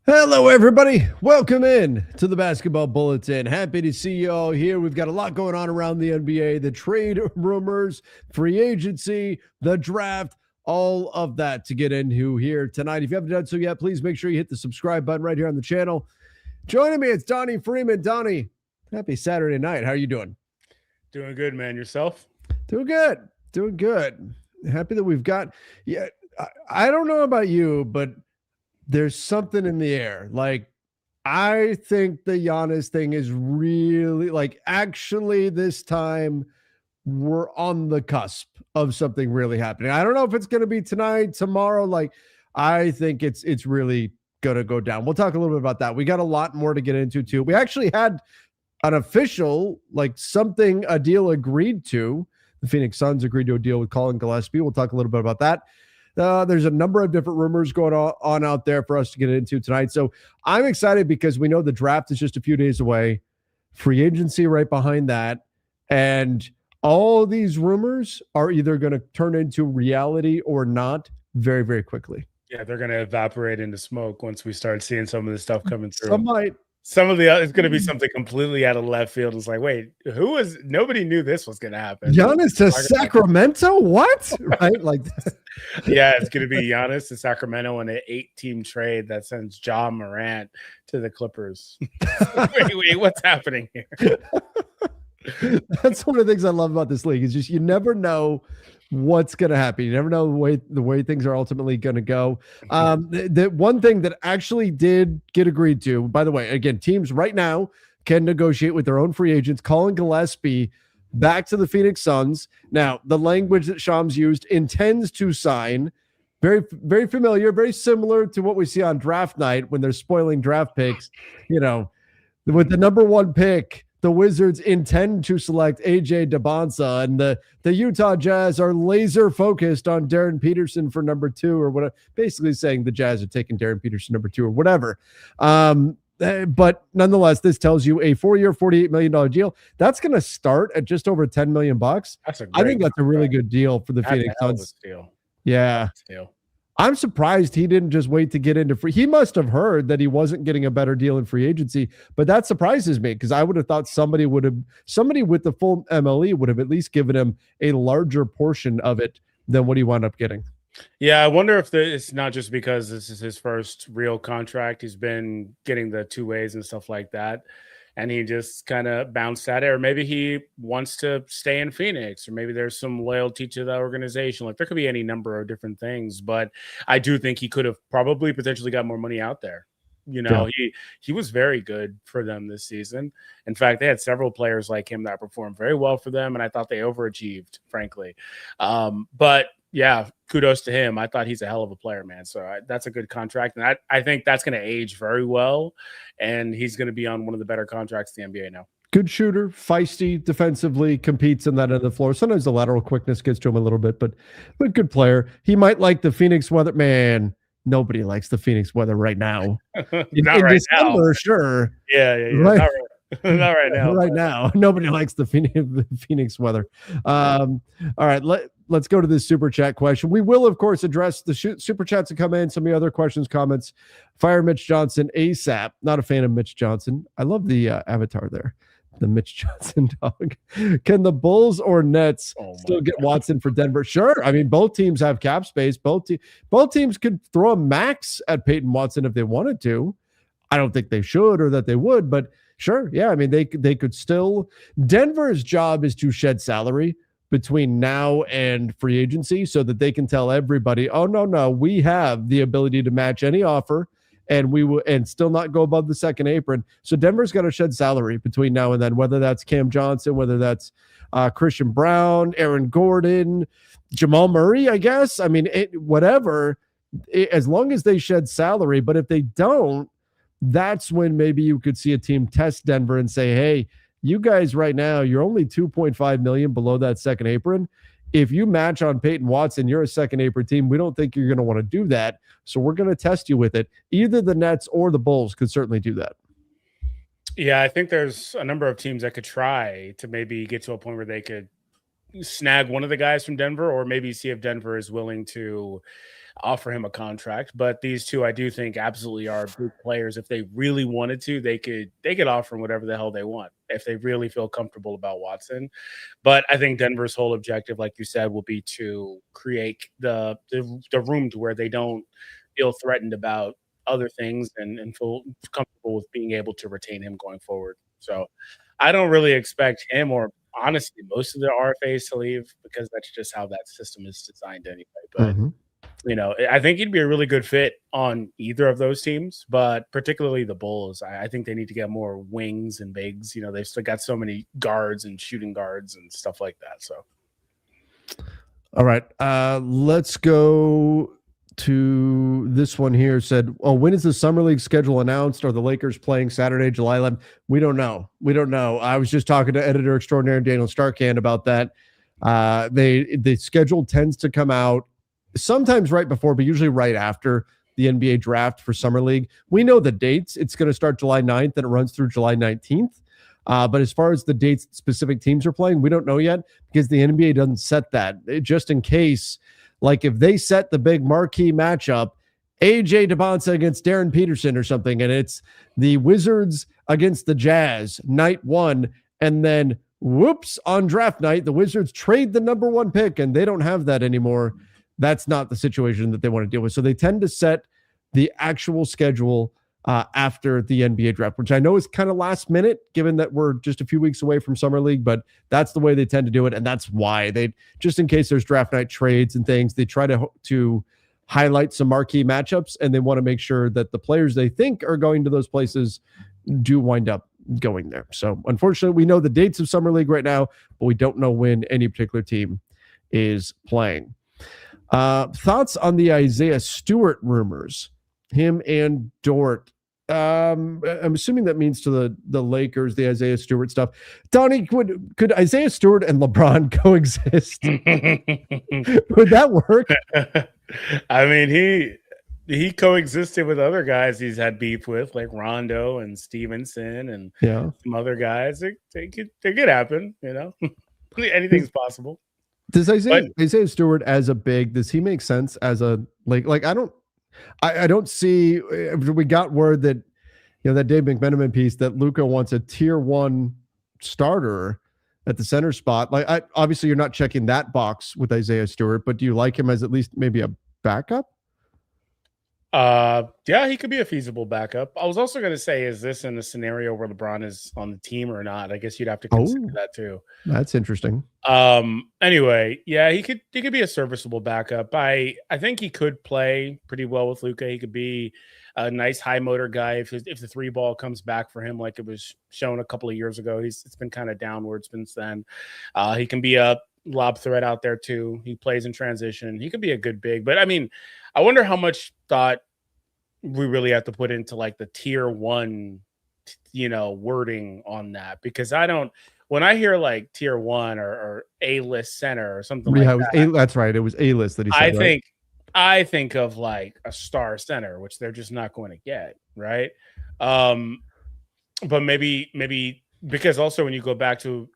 Hello, everybody. Welcome in to the Basketball Bulletin. Happy to see you all here. We've got a lot going on around the NBA, the trade rumors, free agency, the draft, all of that to get into here tonight. If you haven't done so yet, please make sure you hit the subscribe button right here on the channel. Joining me, it's Donnie Freeman. Donnie, happy Saturday night. How are you doing? Doing good, man. Yourself? Doing good. Happy that we've got, I don't know about you, but there's something in the air. Like, I think the Giannis thing is really, like, actually this time we're on the cusp of something really happening. I don't know if it's going to be tonight, tomorrow. Like, I think it's really going to go down. We'll talk a little bit about that. We got a lot more to get into too. We actually had an official, like, a deal agreed to. The Phoenix Suns agreed to a deal with Colin Gillespie. We'll talk a little bit about that. There's a number of different rumors going on out there for us to get into tonight. So I'm excited because we know the draft is just a few days away, free agency right behind that. And all these rumors are either going to turn into reality or not very, very quickly. Yeah, they're going to evaporate into smoke once we start seeing some of this stuff coming through. Some might. Some of the it's going to be something completely out of left field. It's like, wait, nobody knew this was going to happen. Giannis to Sacramento? What? Right? Like, yeah, it's going to be Giannis to Sacramento in an 8-team trade that sends Ja Morant to the Clippers. wait, what's happening here? That's one of the things I love about this league is just you never know what's going to happen. You never know the way things are ultimately going to go. The one thing that actually did get agreed to, by the way, again, teams right now can negotiate with their own free agents. Colin Gillespie back to the Phoenix Suns. Now, the language that Shams used, intends to sign, very, very familiar, very similar to what we see on draft night when they're spoiling draft picks. You know, with the number one pick, the Wizards intend to select AJ Debonsa, and the Utah Jazz are laser focused on Darren Peterson for number 2 or whatever, basically saying the Jazz are taking Darren Peterson number 2 or whatever. But nonetheless, this tells you a 4-year, $48 million deal. That's going to start at just over $10 million. I think that's a really good deal for the Phoenix Suns. Yeah. I'm surprised he didn't just wait to get into free. He must have heard that he wasn't getting a better deal in free agency, but that surprises me because I would have thought somebody with the full MLE would have at least given him a larger portion of it than what he wound up getting. Yeah, I wonder if it's not just because this is his first real contract. He's been getting the 2 ways and stuff like that, and he just kind of bounced at it. Or maybe he wants to stay in Phoenix, or maybe there's some loyalty to the organization. Like, there could be any number of different things, but I do think he could have probably potentially got more money out there. You know, yeah. He was very good for them this season. In fact, they had several players like him that performed very well for them, and I thought they overachieved, frankly. But yeah, kudos to him. I thought he's a hell of a player, man. So that's a good contract. And I think that's going to age very well. And he's going to be on one of the better contracts in the NBA now. Good shooter, feisty defensively, competes in that end of the floor. Sometimes the lateral quickness gets to him a little bit, but good player. He might like the Phoenix weather. Man, nobody likes the Phoenix weather right now. in right December, now. Sure. Yeah. Right. Not right now. Right now. Nobody likes the Phoenix weather. All right. Let's go to this super chat question. We will, of course, address the super chats that come in. Some of the other questions, comments. Fire Mitch Johnson ASAP. Not a fan of Mitch Johnson. I love the avatar there. The Mitch Johnson dog. Can the Bulls or Nets still get Watson for Denver? Sure. I mean, both teams have cap space. Both teams could throw a max at Peyton Watson if they wanted to. I don't think they should or that they would, but sure. Yeah. I mean, they could still. Denver's job is to shed salary between now and free agency so that they can tell everybody, oh, no, we have the ability to match any offer and we will and still not go above the second apron. So Denver's got to shed salary between now and then, whether that's Cam Johnson, whether that's Christian Brown, Aaron Gordon, Jamal Murray, I guess. I mean, whatever, as long as they shed salary. But if they don't, that's when maybe you could see a team test Denver and say, hey, you guys right now, you're only 2.5 million below that second apron. If you match on Peyton Watson, you're a second apron team. We don't think you're going to want to do that. So we're going to test you with it. Either the Nets or the Bulls could certainly do that. Yeah, I think there's a number of teams that could try to maybe get to a point where they could snag one of the guys from Denver, or maybe see if Denver is willing to offer him a contract. But these two, I do think, absolutely are big players. If they really wanted to, they could offer him whatever the hell they want if they really feel comfortable about Watson. But I think Denver's whole objective, like you said, will be to create the room to where they don't feel threatened about other things and feel comfortable with being able to retain him going forward. So I don't really expect him, or honestly most of the RFAs, to leave, because that's just how that system is designed anyway. But I think he'd be a really good fit on either of those teams, but particularly the Bulls. I think they need to get more wings and bigs. They've still got so many guards and shooting guards and stuff like that. So, all right, let's go to this one here. Said, when is the Summer League schedule announced? Are the Lakers playing Saturday, July 11th? We don't know. I was just talking to editor extraordinaire Daniel Starkand about that. The schedule tends to come out sometimes right before, but usually right after the NBA draft for Summer League. We know the dates. It's going to start July 9th and it runs through July 19th. But as far as the dates specific teams are playing, we don't know yet, because the NBA doesn't set that. Just in case, like if they set the big marquee matchup, AJ DeBonsa against Darren Peterson or something, and it's the Wizards against the Jazz night one, and then whoops, on draft night, the Wizards trade the number one pick and they don't have that anymore. That's not the situation that they want to deal with. So they tend to set the actual schedule after the NBA draft, which I know is kind of last minute, given that we're just a few weeks away from Summer League, but that's the way they tend to do it. And that's why they, just in case there's draft night trades and things, they try to highlight some marquee matchups, and they want to make sure that the players they think are going to those places do wind up going there. So unfortunately, we know the dates of Summer League right now, but we don't know when any particular team is playing. Thoughts on the Isaiah Stewart rumors, him and Dort? I'm assuming that means to the Lakers, the Isaiah Stewart stuff. Donnie, could Isaiah Stewart and LeBron coexist? Would that work? I mean, he coexisted with other guys he's had beef with, like Rondo and Stevenson and some other guys. It could happen, Anything's possible. Does Isaiah Stewart as a big, does he make sense as a like I don't see, we got word that that Dave McMenamin piece that Luka wants a tier 1 starter at the center spot. Obviously you're not checking that box with Isaiah Stewart, but do you like him as at least maybe a backup? Yeah, he could be a feasible backup. I was also going to say, is this in a scenario where LeBron is on the team or not? I guess you'd have to consider that too. That's interesting. Anyway, yeah, he could be a serviceable backup. I think he could play pretty well with Luka. He could be a nice high motor guy if the three ball comes back for him, like it was shown a couple of years ago. It's been kind of downward since then. He can be a lob threat out there too. He plays in transition. He could be a good big, but I mean, I wonder how much thought we really have to put into like the tier 1, wording on that, because when I hear like tier 1 or A-list center or something like that. That's right. It was A-list that he said. I think of like a star center, which they're just not going to get. Right. But maybe because also when you go back to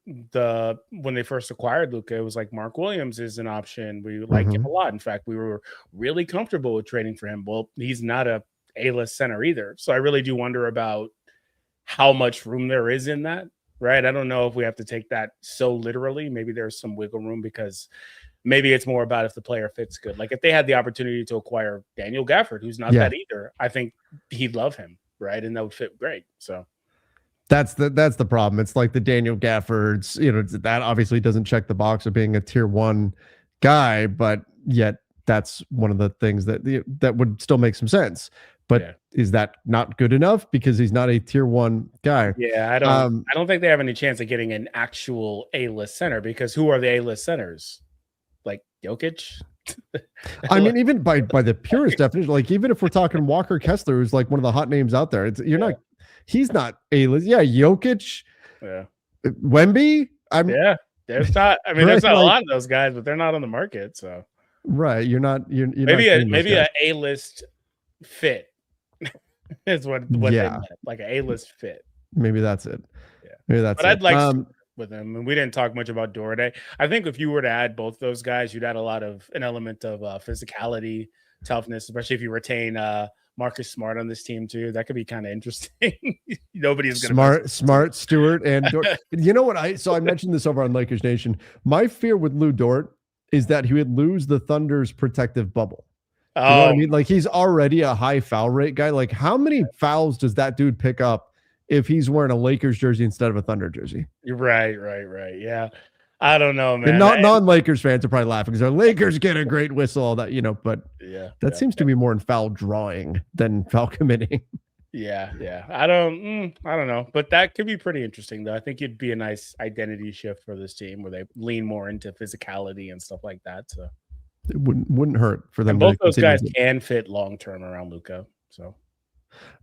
when they first acquired Luka, it was like Mark Williams is an option. We like him a lot. In fact, we were really comfortable with trading for him. Well, he's not a A-list center either. So I really do wonder about how much room there is in that, right? I don't know if we have to take that so literally. Maybe there's some wiggle room, because maybe it's more about if the player fits good. Like if they had the opportunity to acquire Daniel Gafford, who's not that either, I think he'd love him, right? And that would fit great. So that's the problem. It's like the Daniel Gaffords, that obviously doesn't check the box of being a tier 1 guy, but yet that's one of the things that would still make some sense. but Yeah. is that not good enough because he's not a tier 1 guy? Yeah, I don't think they have any chance of getting an actual A-list center because who are the A-list centers? Like Jokic? I mean, even by the purest definition, like even if we're talking Walker Kessler, who's like one of the hot names out there, he's not A-list. Yeah, Jokic, Yeah. Wemby. Yeah. There's not right, there's not a like, lot of those guys, but they're not on the market, so right. You're not getting those maybe guys. a A-list fit is what they Yeah, meant, like a A-list fit. maybe that's it. Yeah. Maybe that's But I'd it. like to with him, and we didn't talk much about Doherty. I think if you were to add both those guys, you'd add an element of physicality, toughness, especially if you retain Marcus Smart on this team too. That could be kind of interesting. Nobody's gonna Smart Stewart and Dort. You know what? I mentioned this over on Lakers Nation. My fear with Lou Dort is that he would lose the Thunder's protective bubble. You know what I mean? Like he's already a high foul rate guy. Like how many fouls does that dude pick up if he's wearing a Lakers jersey instead of a Thunder jersey? You're right. Yeah. I don't know, man. And non-Lakers fans are probably laughing because their Lakers get a great whistle, all that, but that seems to be more in foul drawing than foul committing. Yeah. I don't know, but that could be pretty interesting though. I think it'd be a nice identity shift for this team where they lean more into physicality and stuff like that. So it wouldn't hurt for them. And both those guys can fit long-term around Luka. So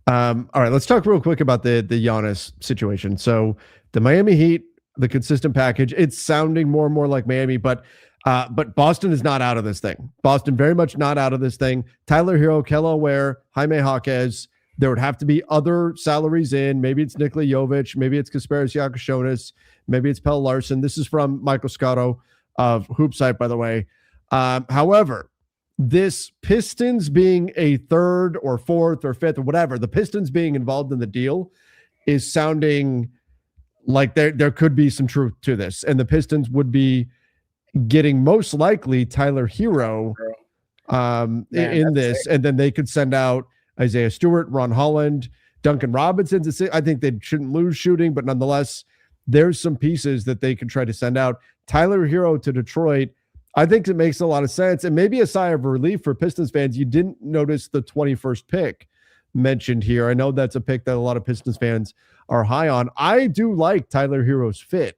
all right, let's talk real quick about the Giannis situation. So the Miami Heat, the consistent package, it's sounding more and more like Miami, but Boston is not out of this thing. Boston very much not out of this thing. Tyler Hero, Kello Ware, Jaime Jaquez. There would have to be other salaries in. Maybe it's Nikola Jovic. Maybe it's Kasparis Yakashonis. Maybe it's Pelle Larsson. This is from Michael Scotto of Hoopsite, by the way. However, this Pistons being a third or fourth or fifth or whatever, the Pistons being involved in the deal is sounding like there could be some truth to this. And the Pistons would be getting most likely Tyler Hero in this. Sick. And then they could send out Isaiah Stewart, Ron Holland, Duncan Robinson. I think they shouldn't lose shooting, but nonetheless, there's some pieces that they could try to send out. Tyler Hero to Detroit, I think it makes a lot of sense. And maybe a sigh of relief for Pistons fans. You didn't notice the 21st pick mentioned here. I know that's a pick that a lot of Pistons fans are high on. I do like Tyler Hero's fit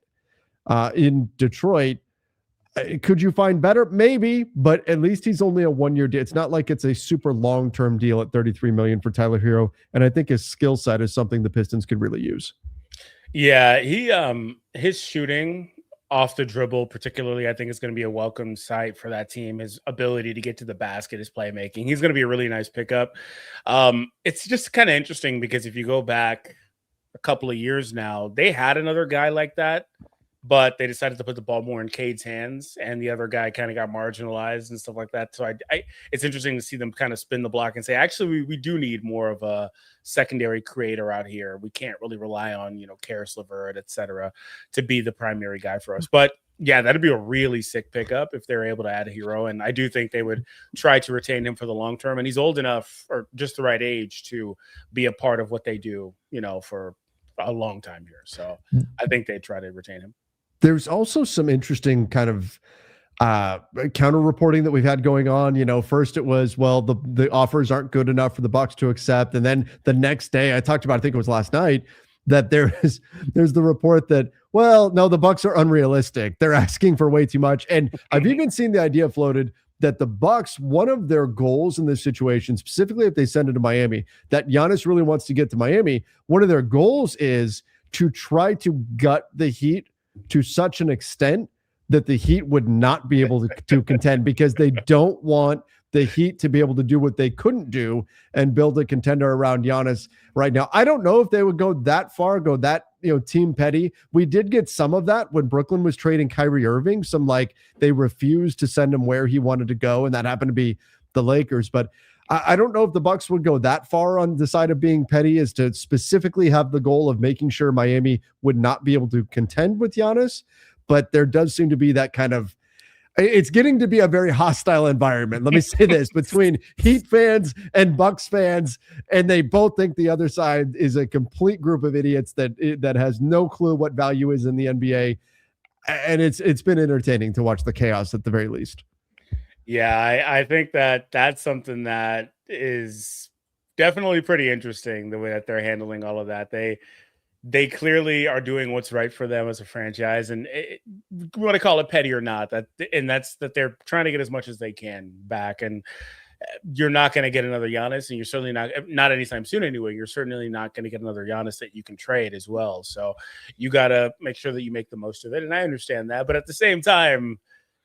in Detroit. Could you find better? Maybe, but at least he's only a 1-year deal. It's not like it's a super long-term deal at $33 million for Tyler Hero. And I think his skill set is something the Pistons could really use. Yeah, his shooting off the dribble, particularly, I think is going to be a welcome sight for that team. His ability to get to the basket, his playmaking. He's going to be a really nice pickup. It's just kind of interesting because if you go back a couple of years now, they had another guy like that, but they decided to put the ball more in Cade's hands, and the other guy kind of got marginalized and stuff like that. So it's interesting to see them kind of spin the block and say, actually, we do need more of a secondary creator out here. We can't really rely on, Karis LeVert, et cetera, to be the primary guy for us. But yeah, that'd be a really sick pickup if they're able to add a Hero. And I do think they would try to retain him for the long term. And he's old enough or just the right age to be a part of what they do, for a long time here. So I think they'd try to retain him. There's also some interesting kind of counter reporting that we've had going on. First it was, well, the offers aren't good enough for the Bucks to accept. And then the next day I talked about, I think it was last night, that there's the report that, well, no, the Bucks are unrealistic. They're asking for way too much. And I've even seen the idea floated that the Bucks, one of their goals in this situation, specifically if they send it to Miami, that Giannis really wants to get to Miami, one of their goals is to try to gut the Heat to such an extent that the Heat would not be able to contend, because they don't want the Heat to be able to do what they couldn't do and build a contender around Giannis right now. I don't know if they would go that far, go that, team petty. We did get some of that when Brooklyn was trading Kyrie Irving, they refused to send him where he wanted to go. And that happened to be the Lakers. But I don't know if the Bucks would go that far on the side of being petty as to specifically have the goal of making sure Miami would not be able to contend with Giannis. But there does seem to be that kind of, it's getting to be a very hostile environment. Let me say this, between Heat fans and Bucks fans, and they both think the other side is a complete group of idiots that has no clue what value is in the NBA. And it's been entertaining to watch the chaos at the very least. Yeah, I think that's something that is definitely pretty interesting the way that they're handling all of that. They clearly are doing what's right for them as a franchise, and you want to call it petty or not, that's that they're trying to get as much as they can back. And you're not going to get another Giannis, and you're certainly not anytime soon anyway. You're certainly not going to get another Giannis that you can trade as well. So you got to make sure that you make the most of it. And I understand that, but at the same time,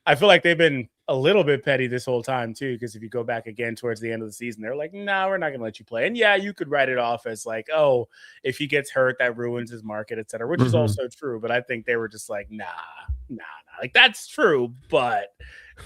I feel like they've been a little bit petty this whole time too. Because if you go back again towards the end of the season, they're like, "No, we're not going to let you play." And yeah, you could write it off as like, "Oh, if he gets hurt, that ruins his market, etc." Which is also true. But I think they were just like, "Nah, nah, nah." Like that's true, but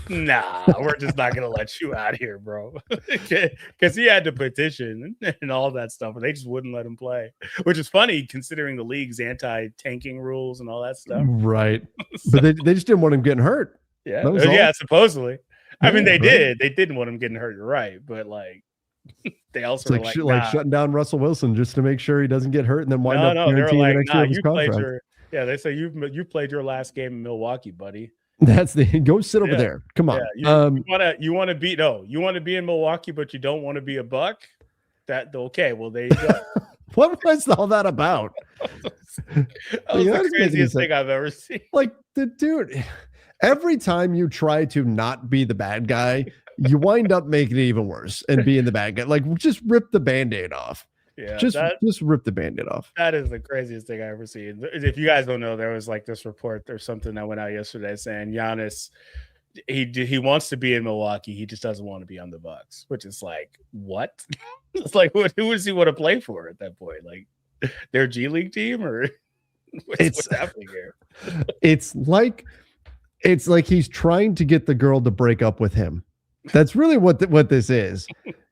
nah, we're just not gonna let you out here, bro. Because he had to petition and all that stuff, and they just wouldn't let him play. Which is funny considering the league's anti-tanking rules and all that stuff. Right. So, But they just didn't want him getting hurt. yeah, yeah, supposedly. I mean, they did. They didn't want him getting hurt. You're right, but like, they also it's were like nah. shutting down Russell Wilson just to make sure he doesn't get hurt and then wind up No, they were guaranteeing like, the next nah, year of his you played contract. your. Yeah, they say you played your last game in Milwaukee, buddy. That's the go sit over Yeah. there. Come on. Yeah, you want to be in Milwaukee, but you don't want to be a Buck. That okay? Well, there you go. What was all that about? That was the craziest thing I've ever seen. Like the dude, every time you try to not be the bad guy, you wind up making it even worse and being the bad guy. Like just rip the Band-Aid off. Yeah, just rip the Band-Aid off. That is the craziest thing I ever seen. If you guys don't know, there was like this report or something that went out yesterday saying Giannis, he wants to be in Milwaukee, he just doesn't want to be on the Bucks, which is like what? It's like who does he want to play for at that point? Like their G League team or what's happening here? It's like he's trying to get the girl to break up with him. That's really what this is.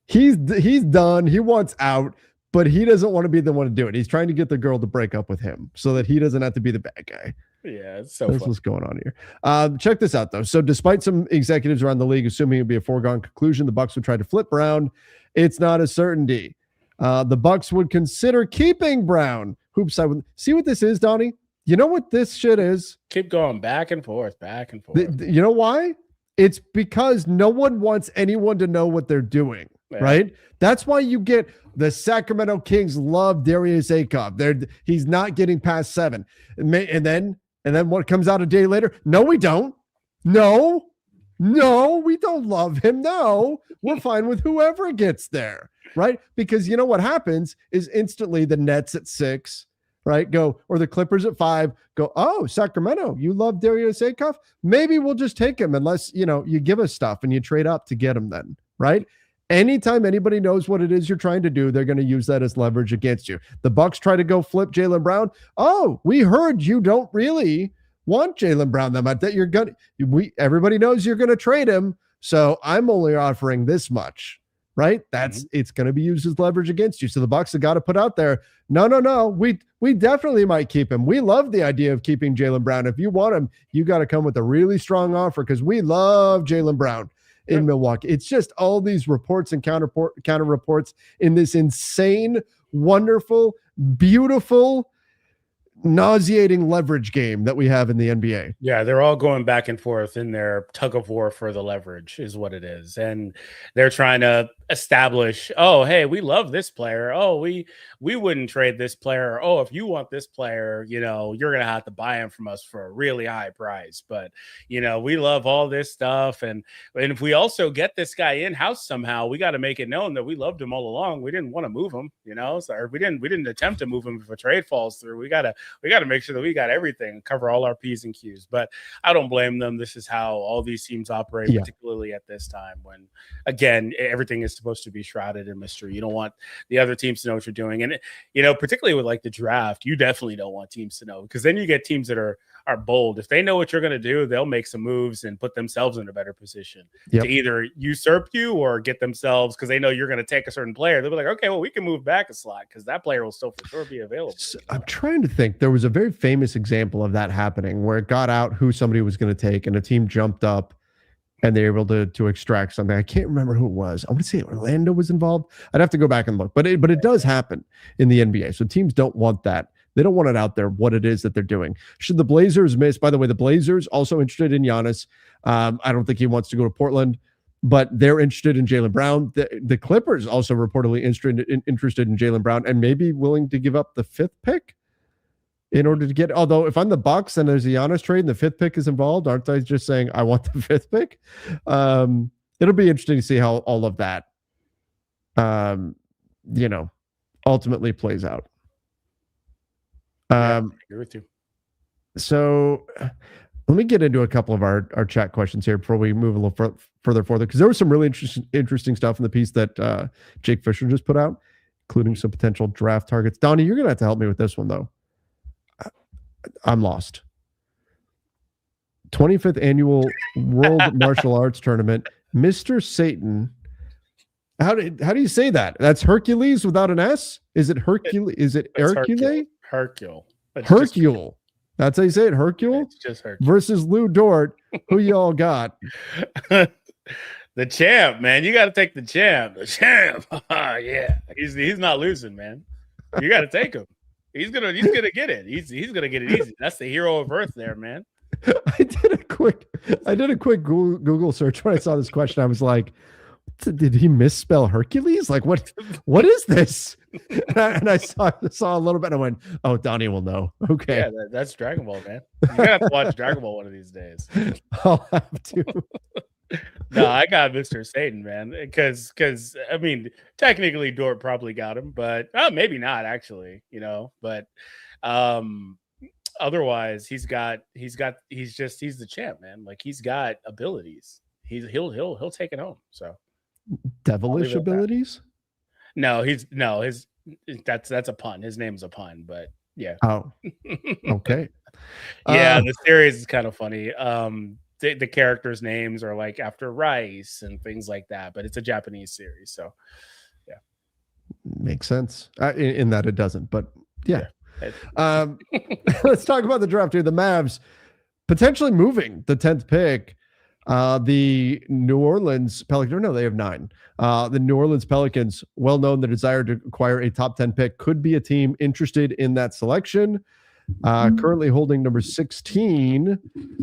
He's done. He wants out. But he doesn't want to be the one to do it. He's trying to get the girl to break up with him so that he doesn't have to be the bad guy. Yeah, it's so that's what's going on here. Check this out, though. So despite some executives around the league assuming it'd be a foregone conclusion, the Bucks would try to flip Brown. It's not a certainty. The Bucks would consider keeping Brown. Hoops, I would see what this is, Donnie. You know what this shit is? Keep going back and forth, back and forth. You know why? It's because no one wants anyone to know what they're doing, right? That's why you get the Sacramento Kings love Darius Akov. He's not getting past 7. And then what comes out a day later? No, we don't. No, we don't love him. No, we're fine with whoever gets there, right? Because you know what happens is instantly the Nets at 6, right? Go, or the Clippers at 5 go, oh, Sacramento, you love Darius Akov? Maybe we'll just take him unless, you give us stuff and you trade up to get him then, right? Anytime anybody knows what it is you're trying to do, they're going to use that as leverage against you. The Bucks try to go flip Jaylen Brown. Oh, we heard you don't really want Jaylen Brown that much. That everybody knows you're going to trade him. So I'm only offering this much, right? It's going to be used as leverage against you. So the Bucks have got to put out there, no. We definitely might keep him. We love the idea of keeping Jaylen Brown. If you want him, you got to come with a really strong offer because we love Jaylen Brown in Milwaukee. It's just all these reports and counter reports in this insane, wonderful, beautiful, nauseating leverage game that we have in the NBA. Yeah, they're all going back and forth in their tug of war for the leverage is what it is. And they're trying to establish, oh, hey, we love this player. Oh, we wouldn't trade this player. Oh, if you want this player, you're going to have to buy him from us for a really high price. But, we love all this stuff. And if we also get this guy in-house somehow, we got to make it known that we loved him all along. We didn't want to move him, so we didn't attempt to move him if a trade falls through. We got to make sure that we got everything, cover all our P's and Q's. But I don't blame them. This is how all these teams operate, particularly at this time when, again, everything is supposed to be shrouded in mystery. You don't want the other teams to know what you're doing. And, particularly with like the draft, you definitely don't want teams to know because then you get teams that are bold. If they know what you're going to do, they'll make some moves and put themselves in a better position to either usurp you or get themselves because they know you're going to take a certain player. They'll be like, okay, well, we can move back a slot because that player will still for sure be available. So I'm trying to think. There was a very famous example of that happening where it got out who somebody was going to take and a team jumped up and they were able to extract something. I can't remember who it was. I want to say Orlando was involved. I'd have to go back and look, but it does happen in the NBA. So teams don't want that. They don't want it out there, what it is that they're doing. Should the Blazers miss? By the way, the Blazers also interested in Giannis. I don't think he wants to go to Portland. but they're interested in Jaylen Brown. The Clippers also reportedly interested in Jaylen Brown and maybe willing to give up the 5th pick in order to get. Although if I'm the Bucks and there's a Giannis trade and the 5th pick is involved, aren't I just saying I want the 5th pick? It'll be interesting to see how all of that, ultimately plays out. I agree with you. So let me get into a couple of our chat questions here before we move a little further forward, because there was some really interesting stuff in the piece that Jake Fisher just put out, including some potential draft targets. Donnie, you're going to have to help me with this one, though. I'm lost. 25th annual World Martial Arts Tournament. Mr. Satan. How do you say that? That's Hercules without an S? Is it Hercules? Is it Hercule? Hercule. That's how you say it, Hercule? It's just Hercule. Versus Lou Dort. Who y'all got? The champ, man. You got to take the champ. The champ. Yeah. He's not losing, man. You got to take him. He's gonna get it. He's gonna get it easy. That's the hero of Earth there, man. I did a quick Google search when I saw this question. I was like, did he misspell Hercules? Like what is this? And I saw a little bit and I went, oh, Donnie will know. Okay. Yeah, that's Dragon Ball, man. You gotta have to watch Dragon Ball one of these days. I'll have to. No, I got Mr. Satan, man. Because I mean, technically Dort probably got him, but maybe not actually, but otherwise he's the champ, man. Like he's got abilities. He'll take it home. So devilish abilities? No, that's a pun. His name's a pun, but yeah. Oh, okay. Yeah, the series is kind of funny. The characters' names are like after rice and things like that, but it's a Japanese series, so yeah, makes sense. In that it doesn't, but yeah. Let's talk about the draft here. The Mavs potentially moving the 10th pick. The New Orleans Pelicans, no, they have 9. The New Orleans Pelicans, well known the desire to acquire a top 10 pick, could be a team interested in that selection. Currently holding number 16,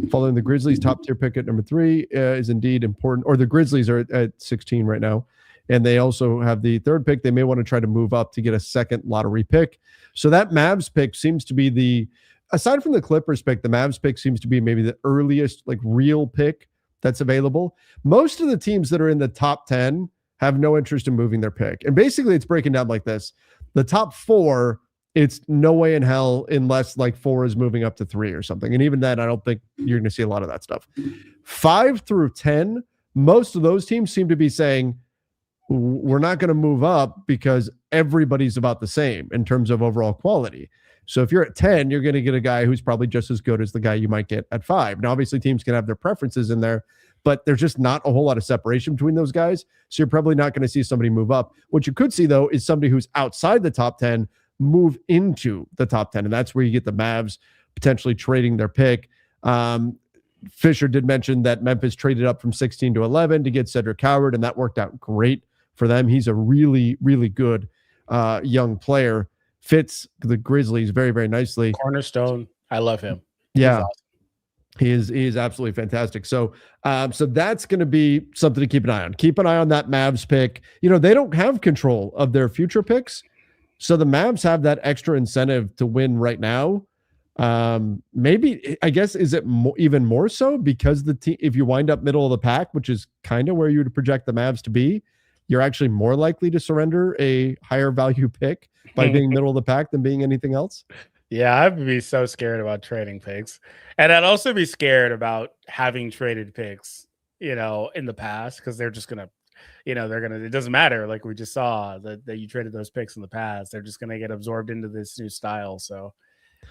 following the Grizzlies' top tier pick at number 3 is indeed important. Or the Grizzlies are at 16 right now, and they also have the 3rd pick. They may want to try to move up to get a 2nd lottery pick. So that Mavs pick seems to be aside from the Clippers pick, the Mavs pick seems to be maybe the earliest like real pick that's available. Most of the teams that are in the top 10 have no interest in moving their pick. And basically it's breaking down like this. The top 4, it's no way in hell unless like 4 is moving up to 3 or something. And even then, I don't think you're going to see a lot of that stuff. 5 through 10, most of those teams seem to be saying, we're not going to move up because everybody's about the same in terms of overall quality. So if you're at 10, you're going to get a guy who's probably just as good as the guy you might get at 5. Now, obviously, teams can have their preferences in there, but there's just not a whole lot of separation between those guys. So you're probably not going to see somebody move up. What you could see, though, is somebody who's outside the top 10 move into the top 10. And that's where you get the Mavs potentially trading their pick. Fisher did mention that Memphis traded up from 16 to 11 to get Cedric Howard, and that worked out great for them. He's a really, really good young player. Fits the Grizzlies very, very nicely. Cornerstone. I love him. Yeah. Awesome. He is absolutely fantastic. So that's going to be something to keep an eye on. Keep an eye on that Mavs pick. They don't have control of their future picks. So the Mavs have that extra incentive to win right now. Maybe, I guess, is it even more so because the team, if you wind up middle of the pack, which is kind of where you would project the Mavs to be, you're actually more likely to surrender a higher value pick by being middle of the pack than being anything else. Yeah, I'd be so scared about trading picks. And I'd also be scared about having traded picks, in the past, because they're just going to, it doesn't matter. Like we just saw that you traded those picks in the past. They're just going to get absorbed into this new style. So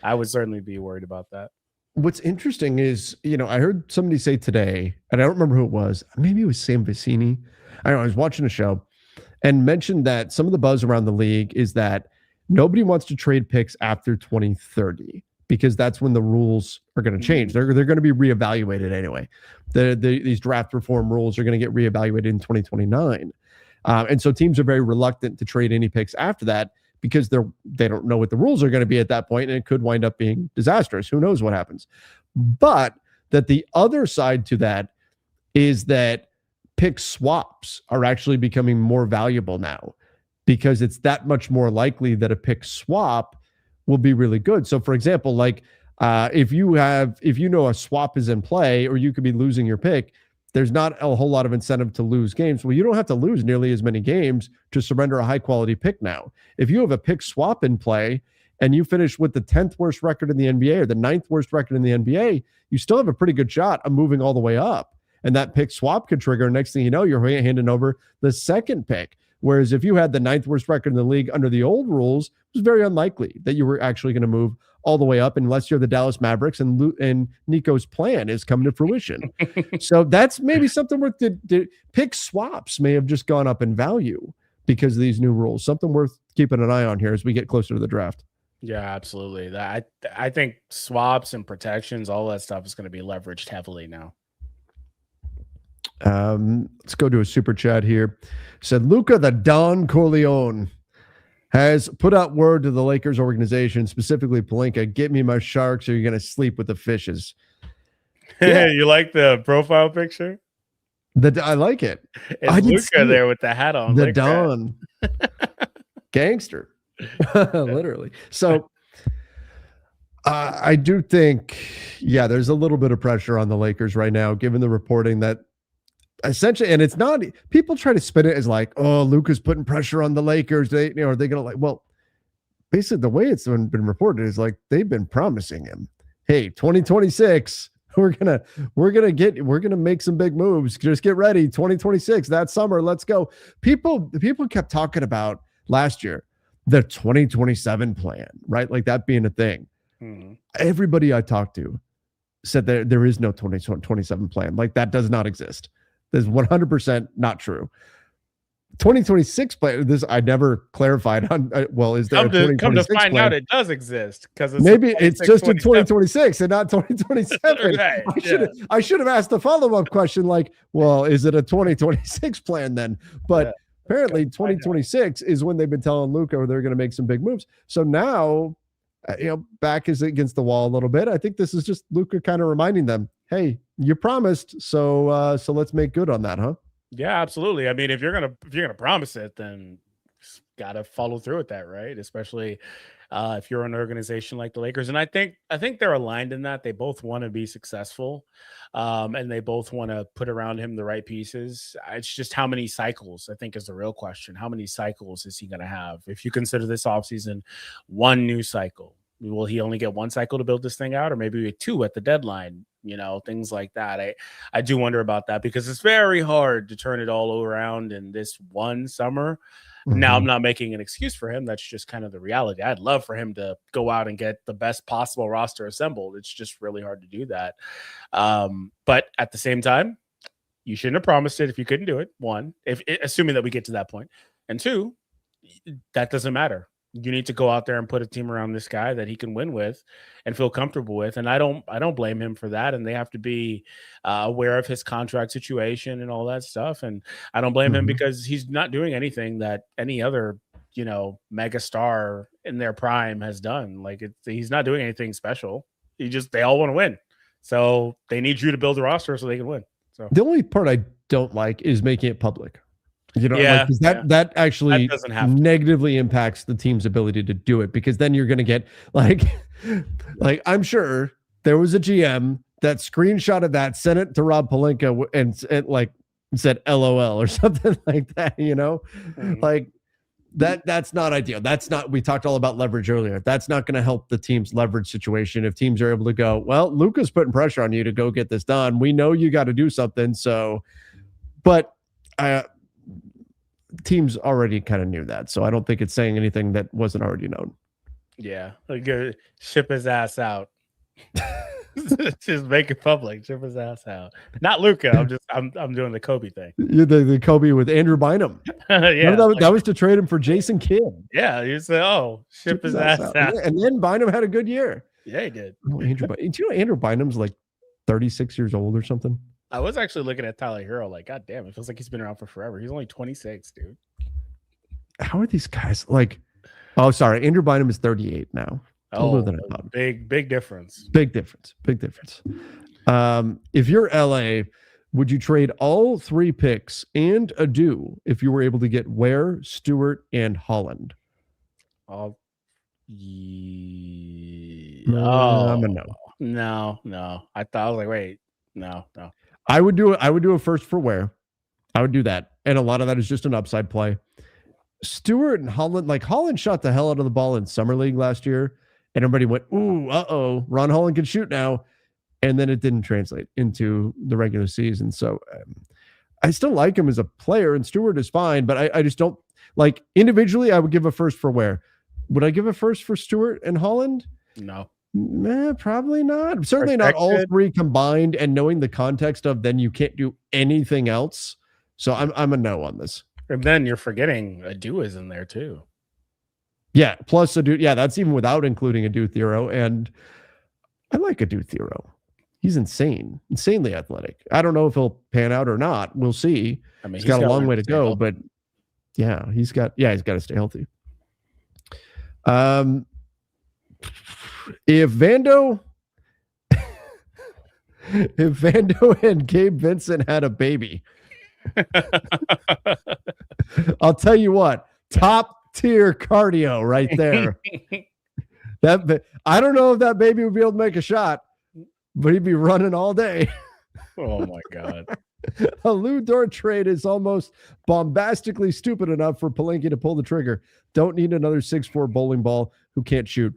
I would certainly be worried about that. What's interesting is, I heard somebody say today, and I don't remember who it was. Maybe it was Sam Vecini. I don't know. I was watching a show and mentioned that some of the buzz around the league is that nobody wants to trade picks after 2030 because that's when the rules are going to change. They're going to be reevaluated anyway. These draft reform rules are going to get reevaluated in 2029. And so teams are very reluctant to trade any picks after that because they don't know what the rules are going to be at that point, and it could wind up being disastrous. Who knows what happens? But that the other side to that is that pick swaps are actually becoming more valuable now because it's that much more likely that a pick swap will be really good. So, for example, like if you know a swap is in play, or you could be losing your pick, there's not a whole lot of incentive to lose games. Well, you don't have to lose nearly as many games to surrender a high quality pick now. If you have a pick swap in play and you finish with the 10th worst record in the NBA or the 9th worst record in the NBA, you still have a pretty good shot of moving all the way up. And that pick swap could trigger. Next thing you know, you're handing over the second pick. Whereas if you had the 9th worst record in the league under the old rules, it was very unlikely that you were actually going to move all the way up unless you're the Dallas Mavericks and Nico's plan is coming to fruition. So that's maybe something worth pick swaps may have just gone up in value because of these new rules. Something worth keeping an eye on here as we get closer to the draft. Yeah, absolutely. I think swaps and protections, all that stuff is going to be leveraged heavily now. Let's go to a super chat here. Said Luca the Don Corleone has put out word to the Lakers organization, specifically Pelinka, get me my Sharks or you're going to sleep with the fishes. Yeah. You like the profile picture? I like it. It's Luca there with the hat on. The Don. Gangster. Literally. So I do think, there's a little bit of pressure on the Lakers right now, given the reporting that essentially, and it's not, people try to spin it as like, oh, Luka's putting pressure on the Lakers. Are they going to well, basically the way it's been reported is like, they've been promising him, hey, 2026, we're going to make some big moves. Just get ready. 2026, that summer, let's go. People kept talking about last year, the 2027 plan, right? Like that being a thing. Mm-hmm. Everybody I talked to said that there is no 2027 plan. Like that does not exist. That's 100% not true. 2026 plan. This I never clarified on. Is there come to find out it does exist because maybe it's just in 2026 and not 2027. Right, I should have asked the follow-up question like, well, is it a 2026 plan then? But apparently 2026 is when they've been telling Luka they're going to make some big moves. So now, back is against the wall a little bit. I think this is just Luka kind of reminding them, hey, you promised, so let's make good on that, huh? Yeah, absolutely. I mean, if you're gonna promise it, then just gotta follow through with that, right? Especially if you're an organization like the Lakers. And I think they're aligned in that. They both want to be successful, and they both want to put around him the right pieces. It's just how many cycles, I think, is the real question. How many cycles is he going to have? If you consider this offseason one new cycle, will he only get one cycle to build this thing out, or maybe two at the deadline? Things like that. I do wonder about that because it's very hard to turn it all around in this one summer. Mm-hmm. Now, I'm not making an excuse for him. That's just kind of the reality. I'd love for him to go out and get the best possible roster assembled. It's just really hard to do that. But at the same time, you shouldn't have promised it if you couldn't do it. One, assuming that we get to that point. And two, that doesn't matter. You need to go out there and put a team around this guy that he can win with and feel comfortable with. And I don't blame him for that. And they have to be aware of his contract situation and all that stuff. And I don't blame him because he's not doing anything that any other, mega star in their prime has done. Like he's not doing anything special. They all want to win. So they need you to build a roster so they can win. So the only part I don't like is making it public. That actually negatively impacts the team's ability to do it, because then you're going to get like I'm sure there was a GM that screenshotted that, sent it to Rob Pelinka and like said LOL or something like that, like that's not ideal. We talked all about leverage earlier. That's not going to help the team's leverage situation. If teams are able to go, well, Luka's putting pressure on you to go get this done. We know you got to do something. So, but teams already kind of knew that, so I don't think it's saying anything that wasn't already known. Yeah, like ship his ass out. Just make it public. Ship his ass out. Not Luka. I'm doing the Kobe thing. The Kobe with Andrew Bynum. Yeah, that was to trade him for Jason Kidd. Yeah, you say, ship his ass out. And then Bynum had a good year. Yeah, he did. Do you know Andrew Bynum's like 36 years old or something? I was actually looking at Tyler Hero like, God damn, it feels like he's been around for forever. He's only 26, dude. How are these guys like? Oh, sorry. Andrew Bynum is 38 now. Older than I thought. Big difference. Big difference. If you're LA, Would you trade all 3 picks and a do if you were able to get Ware, Stewart, and Holland? Oh, I'm a no. no. I was like, wait, no. I would do a first for Ware. I would do that. And a lot of that is just an upside play. Stewart and Holland, like Holland shot the hell out of the ball in Summer League last year. And everybody went, ooh, Ron Holland can shoot now. And then it didn't translate into the regular season. So I still like him as a player, and Stewart is fine, but I just don't like individually. I would give a first for Ware. Would I give a first for Stewart and Holland? No. Probably not. Certainly not all 3 combined, and knowing the context of then you can't do anything else. So I'm a no on this. And then you're forgetting Adu is in there too. Yeah, plus Adu. Yeah, that's even without including Adu Thero, and I like Adu Thero. He's insanely athletic. I don't know if he'll pan out or not. We'll see. I mean, he's got a long way to go, healthy. But yeah, he's got to stay healthy. If Vando and Gabe Vincent had a baby, I'll tell you what, top tier cardio right there. I don't know if that baby would be able to make a shot, but he'd be running all day. Oh my God. A Lou Dort trade is almost bombastically stupid enough for Palenque to pull the trigger. Don't need another 6'4" bowling ball who can't shoot.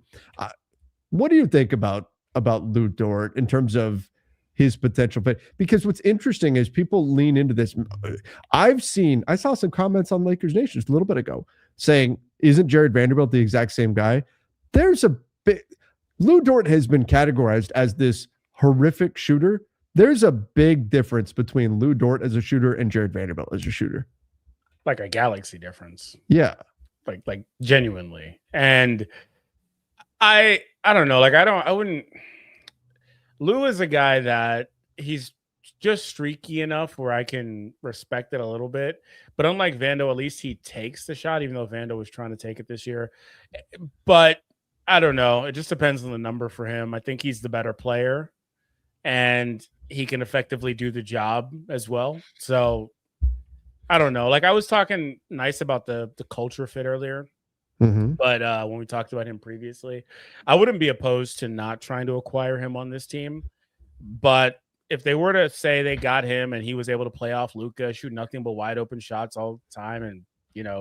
What do you think about Lou Dort in terms of his potential fit? Because what's interesting is people lean into this. I saw some comments on Lakers Nation just a little bit ago saying, isn't Jared Vanderbilt the exact same guy? Lou Dort has been categorized as this horrific shooter. There's a big difference between Lou Dort as a shooter and Jared Vanderbilt as a shooter. Like a galaxy difference. Yeah. Like genuinely. And I don't know. Like I wouldn't. Lou is a guy that he's just streaky enough where I can respect it a little bit. But unlike Vando, at least he takes the shot, even though Vando was trying to take it this year. But I don't know. It just depends on the number for him. I think he's the better player, and he can effectively do the job as well. So I don't know. Like I was talking nice about the culture fit earlier. Mm-hmm. But when we talked about him previously, I wouldn't be opposed to not trying to acquire him on this team. But if they were to say they got him and he was able to play off Luka, shoot nothing but wide open shots all the time, and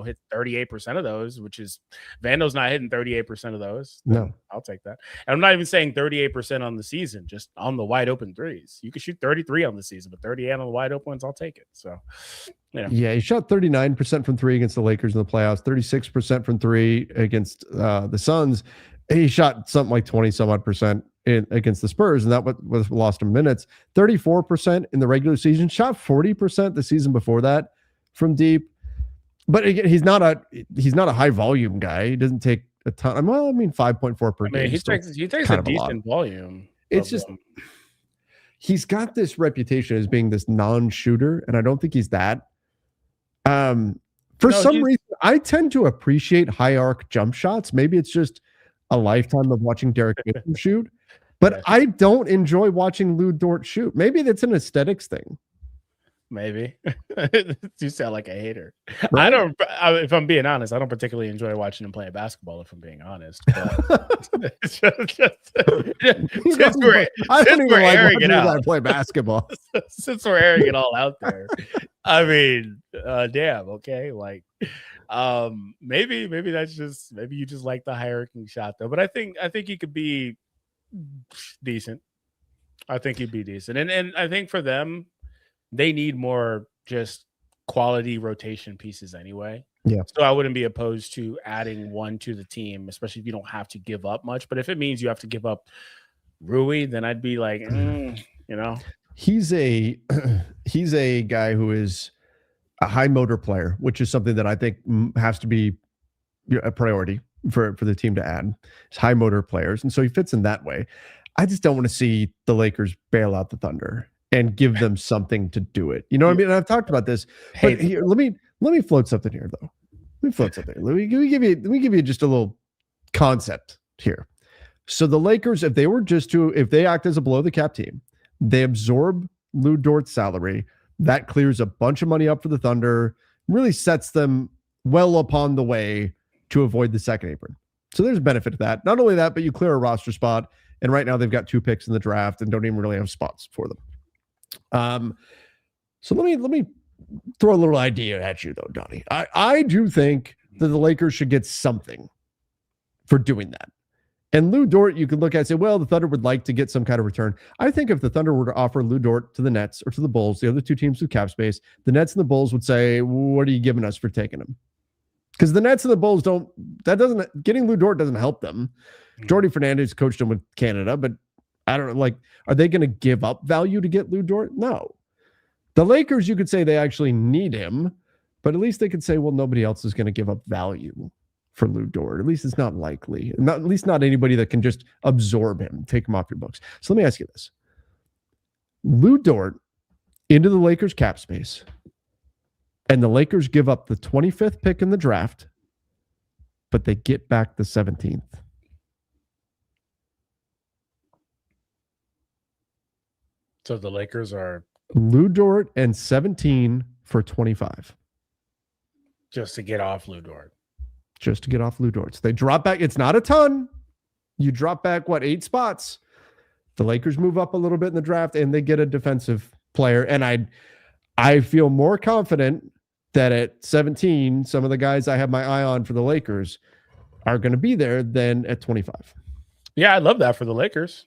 hit 38% of those, which is Vando's not hitting 38% of those. No, I'll take that. And I'm not even saying 38% on the season, just on the wide open threes. You could shoot 33 on the season, but 38 on the wide open ones, I'll take it. So, yeah, he shot 39% from 3 against the Lakers in the playoffs, 36% from 3 against the Suns. He shot something like 20 some odd percent against the Spurs, and that was lost him minutes. 34% in the regular season, shot 40% the season before that from deep. But again, he's not a high volume guy. He doesn't take a ton. 5.4 per game. He takes a decent volume. It's just he's got this reputation as being this non-shooter, and I don't think he's that. For some reason, I tend to appreciate high arc jump shots. Maybe it's just a lifetime of watching Derek Whitson shoot, but I don't enjoy watching Lou Dort shoot. Maybe that's an aesthetics thing. Maybe. You sound like a hater. Right? If I'm being honest, I don't particularly enjoy watching him play basketball, if I'm being honest. But since we're airing it out, play basketball. Since we're airing it all out there, I mean, damn, okay. Like, maybe that's just, maybe you just like the high-arcing shot though. But I think he could be decent. I think he'd be decent. And I think for them, they need more just quality rotation pieces anyway. Yeah. So I wouldn't be opposed to adding one to the team, especially if you don't have to give up much. But if it means you have to give up Rui, then I'd be like, He's a guy who is a high motor player, which is something that I think has to be a priority for the team to add. It's high motor players. And so he fits in that way. I just don't want to see the Lakers bail out the Thunder and give them something to do it. You know what I mean? And I've talked about this. But here, let me float something here, though. Let me give you just a little concept here. So the Lakers, if they act as a below the cap team, they absorb Lou Dort's salary, That clears a bunch of money up for the Thunder, really sets them well upon the way to avoid the second apron. So there's a benefit to that. Not only that, but you clear a roster spot. And right now they've got 2 picks in the draft and don't even really have spots for them. So let me throw a little idea at you though, Donnie. I do think that the Lakers should get something for doing that. And Lou Dort, you could look at and say, well, the Thunder would like to get some kind of return. I think if the Thunder were to offer Lou Dort to the Nets or to the Bulls, the other 2 teams with cap space, the Nets and the Bulls would say, what are you giving us for taking him? Because the Nets and the Bulls getting Lou Dort doesn't help them. Jordy Fernandez coached him with Canada, but I don't know, like, are they going to give up value to get Lou Dort? No. The Lakers, you could say they actually need him, but at least they could say, well, nobody else is going to give up value for Lou Dort. At least it's not likely. At least not anybody that can just absorb him, take him off your books. So let me ask you this. Lou Dort into the Lakers cap space, and the Lakers give up the 25th pick in the draft, but they get back the 17th. So the Lakers are Lou Dort and 17 for 25. Just to get off Lou Dort. Just to get off Lou Dort. So they drop back. It's not a ton. You drop back, 8 spots. The Lakers move up a little bit in the draft, and they get a defensive player. And I feel more confident that at 17, some of the guys I have my eye on for the Lakers are going to be there than at 25. Yeah, I love that for the Lakers.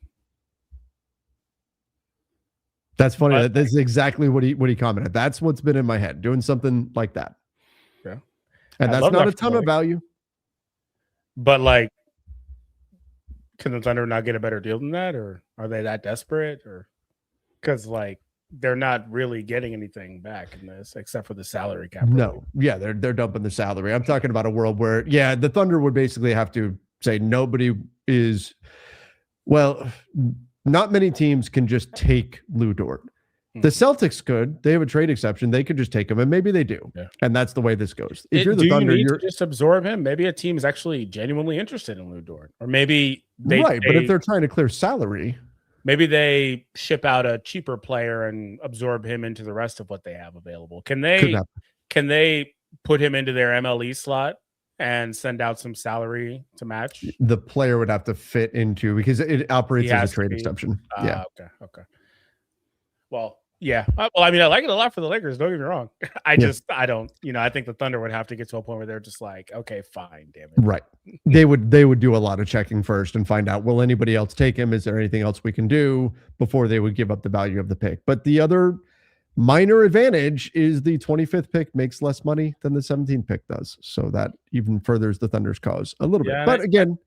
That's funny. That's exactly what he commented. That's what's been in my head, doing something like that. Yeah. And that's not a ton of value. But, like, can the Thunder not get a better deal than that? Or are they that desperate? Or because, like, they're not really getting anything back in this except for the salary cap. No. Yeah, they're dumping the salary. I'm talking about a world where, yeah, the Thunder would basically have to say nobody is, well, not many teams can just take Lou Dort. The Celtics could. They have a trade exception. They could just take him, and maybe they do. Yeah. And that's the way this goes. If you're the Thunder, you're just absorb him. Maybe a team is actually genuinely interested in Lou Dort, or maybe but if they're trying to clear salary, maybe they ship out a cheaper player and absorb him into the rest of what they have available. Can they put him into their MLE slot and send out some salary to match? The player would have to fit into, because it operates as a trade exception. Yeah. Okay. Well, yeah. Well, I mean, I like it a lot for the Lakers. Don't get me wrong. I don't. I think the Thunder would have to get to a point where they're just like, okay, fine, damn it. Right. They would do a lot of checking first and find out, will anybody else take him? Is there anything else we can do before they would give up the value of the pick? But the other minor advantage is the 25th pick makes less money than the 17th pick does. So that even furthers the Thunder's cause a little bit. But again,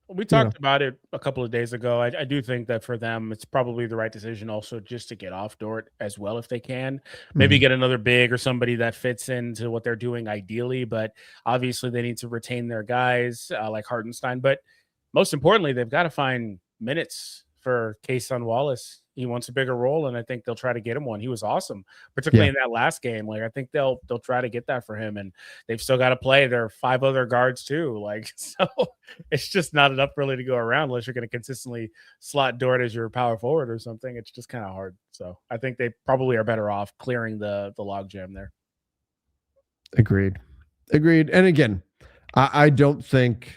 we talked about it a couple of days ago. I do think that for them, it's probably the right decision also just to get off Dort as well if they can. Maybe get another big or somebody that fits into what they're doing ideally. But obviously they need to retain their guys like Hartenstein. But most importantly, they've got to find minutes for Cason Wallace. He wants a bigger role, and I think they'll try to get him one. He was awesome, particularly in that last game. Like, I think they'll try to get that for him, and they've still got to play. There are 5 other guards too. Like, so it's just not enough really to go around unless you're going to consistently slot Dort as your power forward or something. It's just kind of hard. So I think they probably are better off clearing the logjam there. Agreed. And again, I don't think.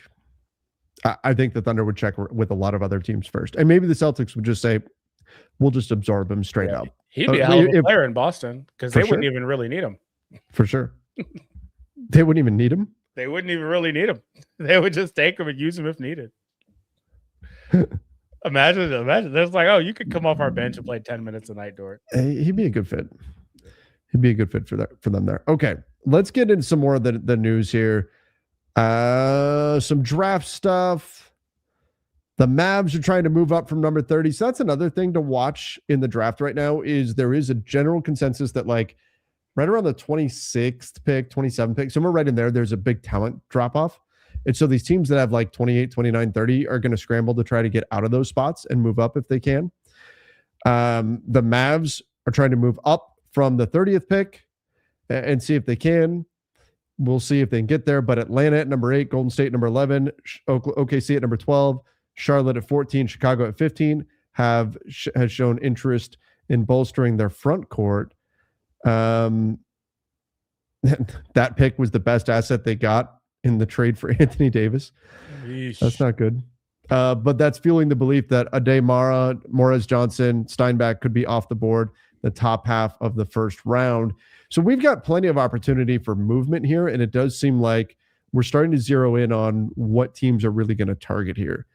I think the Thunder would check with a lot of other teams first, and maybe the Celtics would just say, we'll just absorb him straight up. He'd be a hell of a player in Boston because they wouldn't even really need him. For sure. They wouldn't even need him? They wouldn't even really need him. They would just take him and use him if needed. Imagine. There's like, oh, you could come off our bench and play 10 minutes a night, Dort. He'd be a good fit. He'd be a good fit for them there. Okay, let's get into some more of the news here. Some draft stuff. The Mavs are trying to move up from number 30. So that's another thing to watch in the draft right now is there is a general consensus that like right around the 26th pick, 27th pick, somewhere right in there, there's a big talent drop off. And so these teams that have like 28, 29, 30 are going to scramble to try to get out of those spots and move up if they can. The Mavs are trying to move up from the 30th pick and see if they can. We'll see if they can get there. But Atlanta at number 8, Golden State number 11, OKC at number 12, Charlotte at 14, Chicago at 15 has shown interest in bolstering their front court. Um, that pick was the best asset they got in the trade for Anthony Davis. Yeesh. That's not good. But that's fueling the belief that Ade Mara, Morris Johnson, Steinbach could be off the board the top half of the first round. So we've got plenty of opportunity for movement here, and it does seem like we're starting to zero in on what teams are really going to target here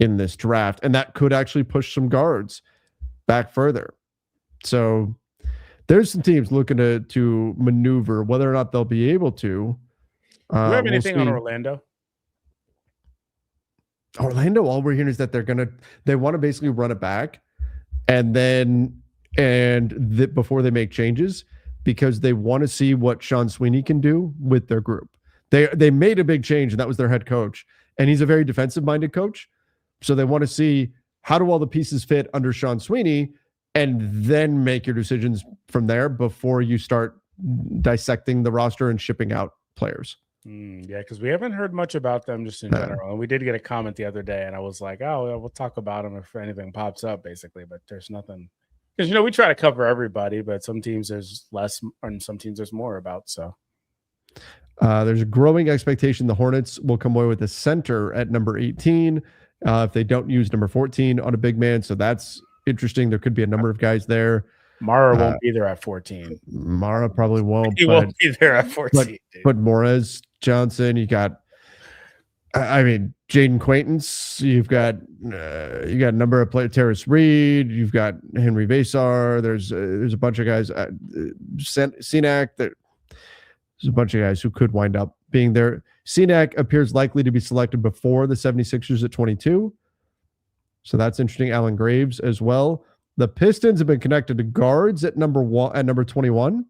in this draft, and that could actually push some guards back further. So there's some teams looking to maneuver. Whether or not they'll be able to. Do we have anything on Orlando? Orlando, all we're hearing is that they want to basically run it back, and then before they make changes, because they want to see what Sean Sweeney can do with their group. They made a big change, and that was their head coach, and he's a very defensive-minded coach. So they want to see how do all the pieces fit under Sean Sweeney, and then make your decisions from there before you start dissecting the roster and shipping out players. Yeah, because we haven't heard much about them just in general. And we did get a comment the other day, and I was like, oh, we'll talk about them if anything pops up, basically. But there's nothing. Because, we try to cover everybody, but some teams there's less and some teams there's more about. So there's a growing expectation the Hornets will come away with a center at number 18 if they don't use number 14 on a big man. So that's interesting. There could be a number of guys there. Mara won't be there at 14. Mara probably won't. He won't be there at 14. But Morez Johnson, you got, Jaden Quaintance. You've got a number of players. Terrace Reed. You've got Henry Vasar. There's a bunch of guys. Senac. There's a bunch of guys who could wind up being there. Senac appears likely to be selected before the 76ers at 22. So that's interesting. Alan Graves as well. The Pistons have been connected to guards at number 21.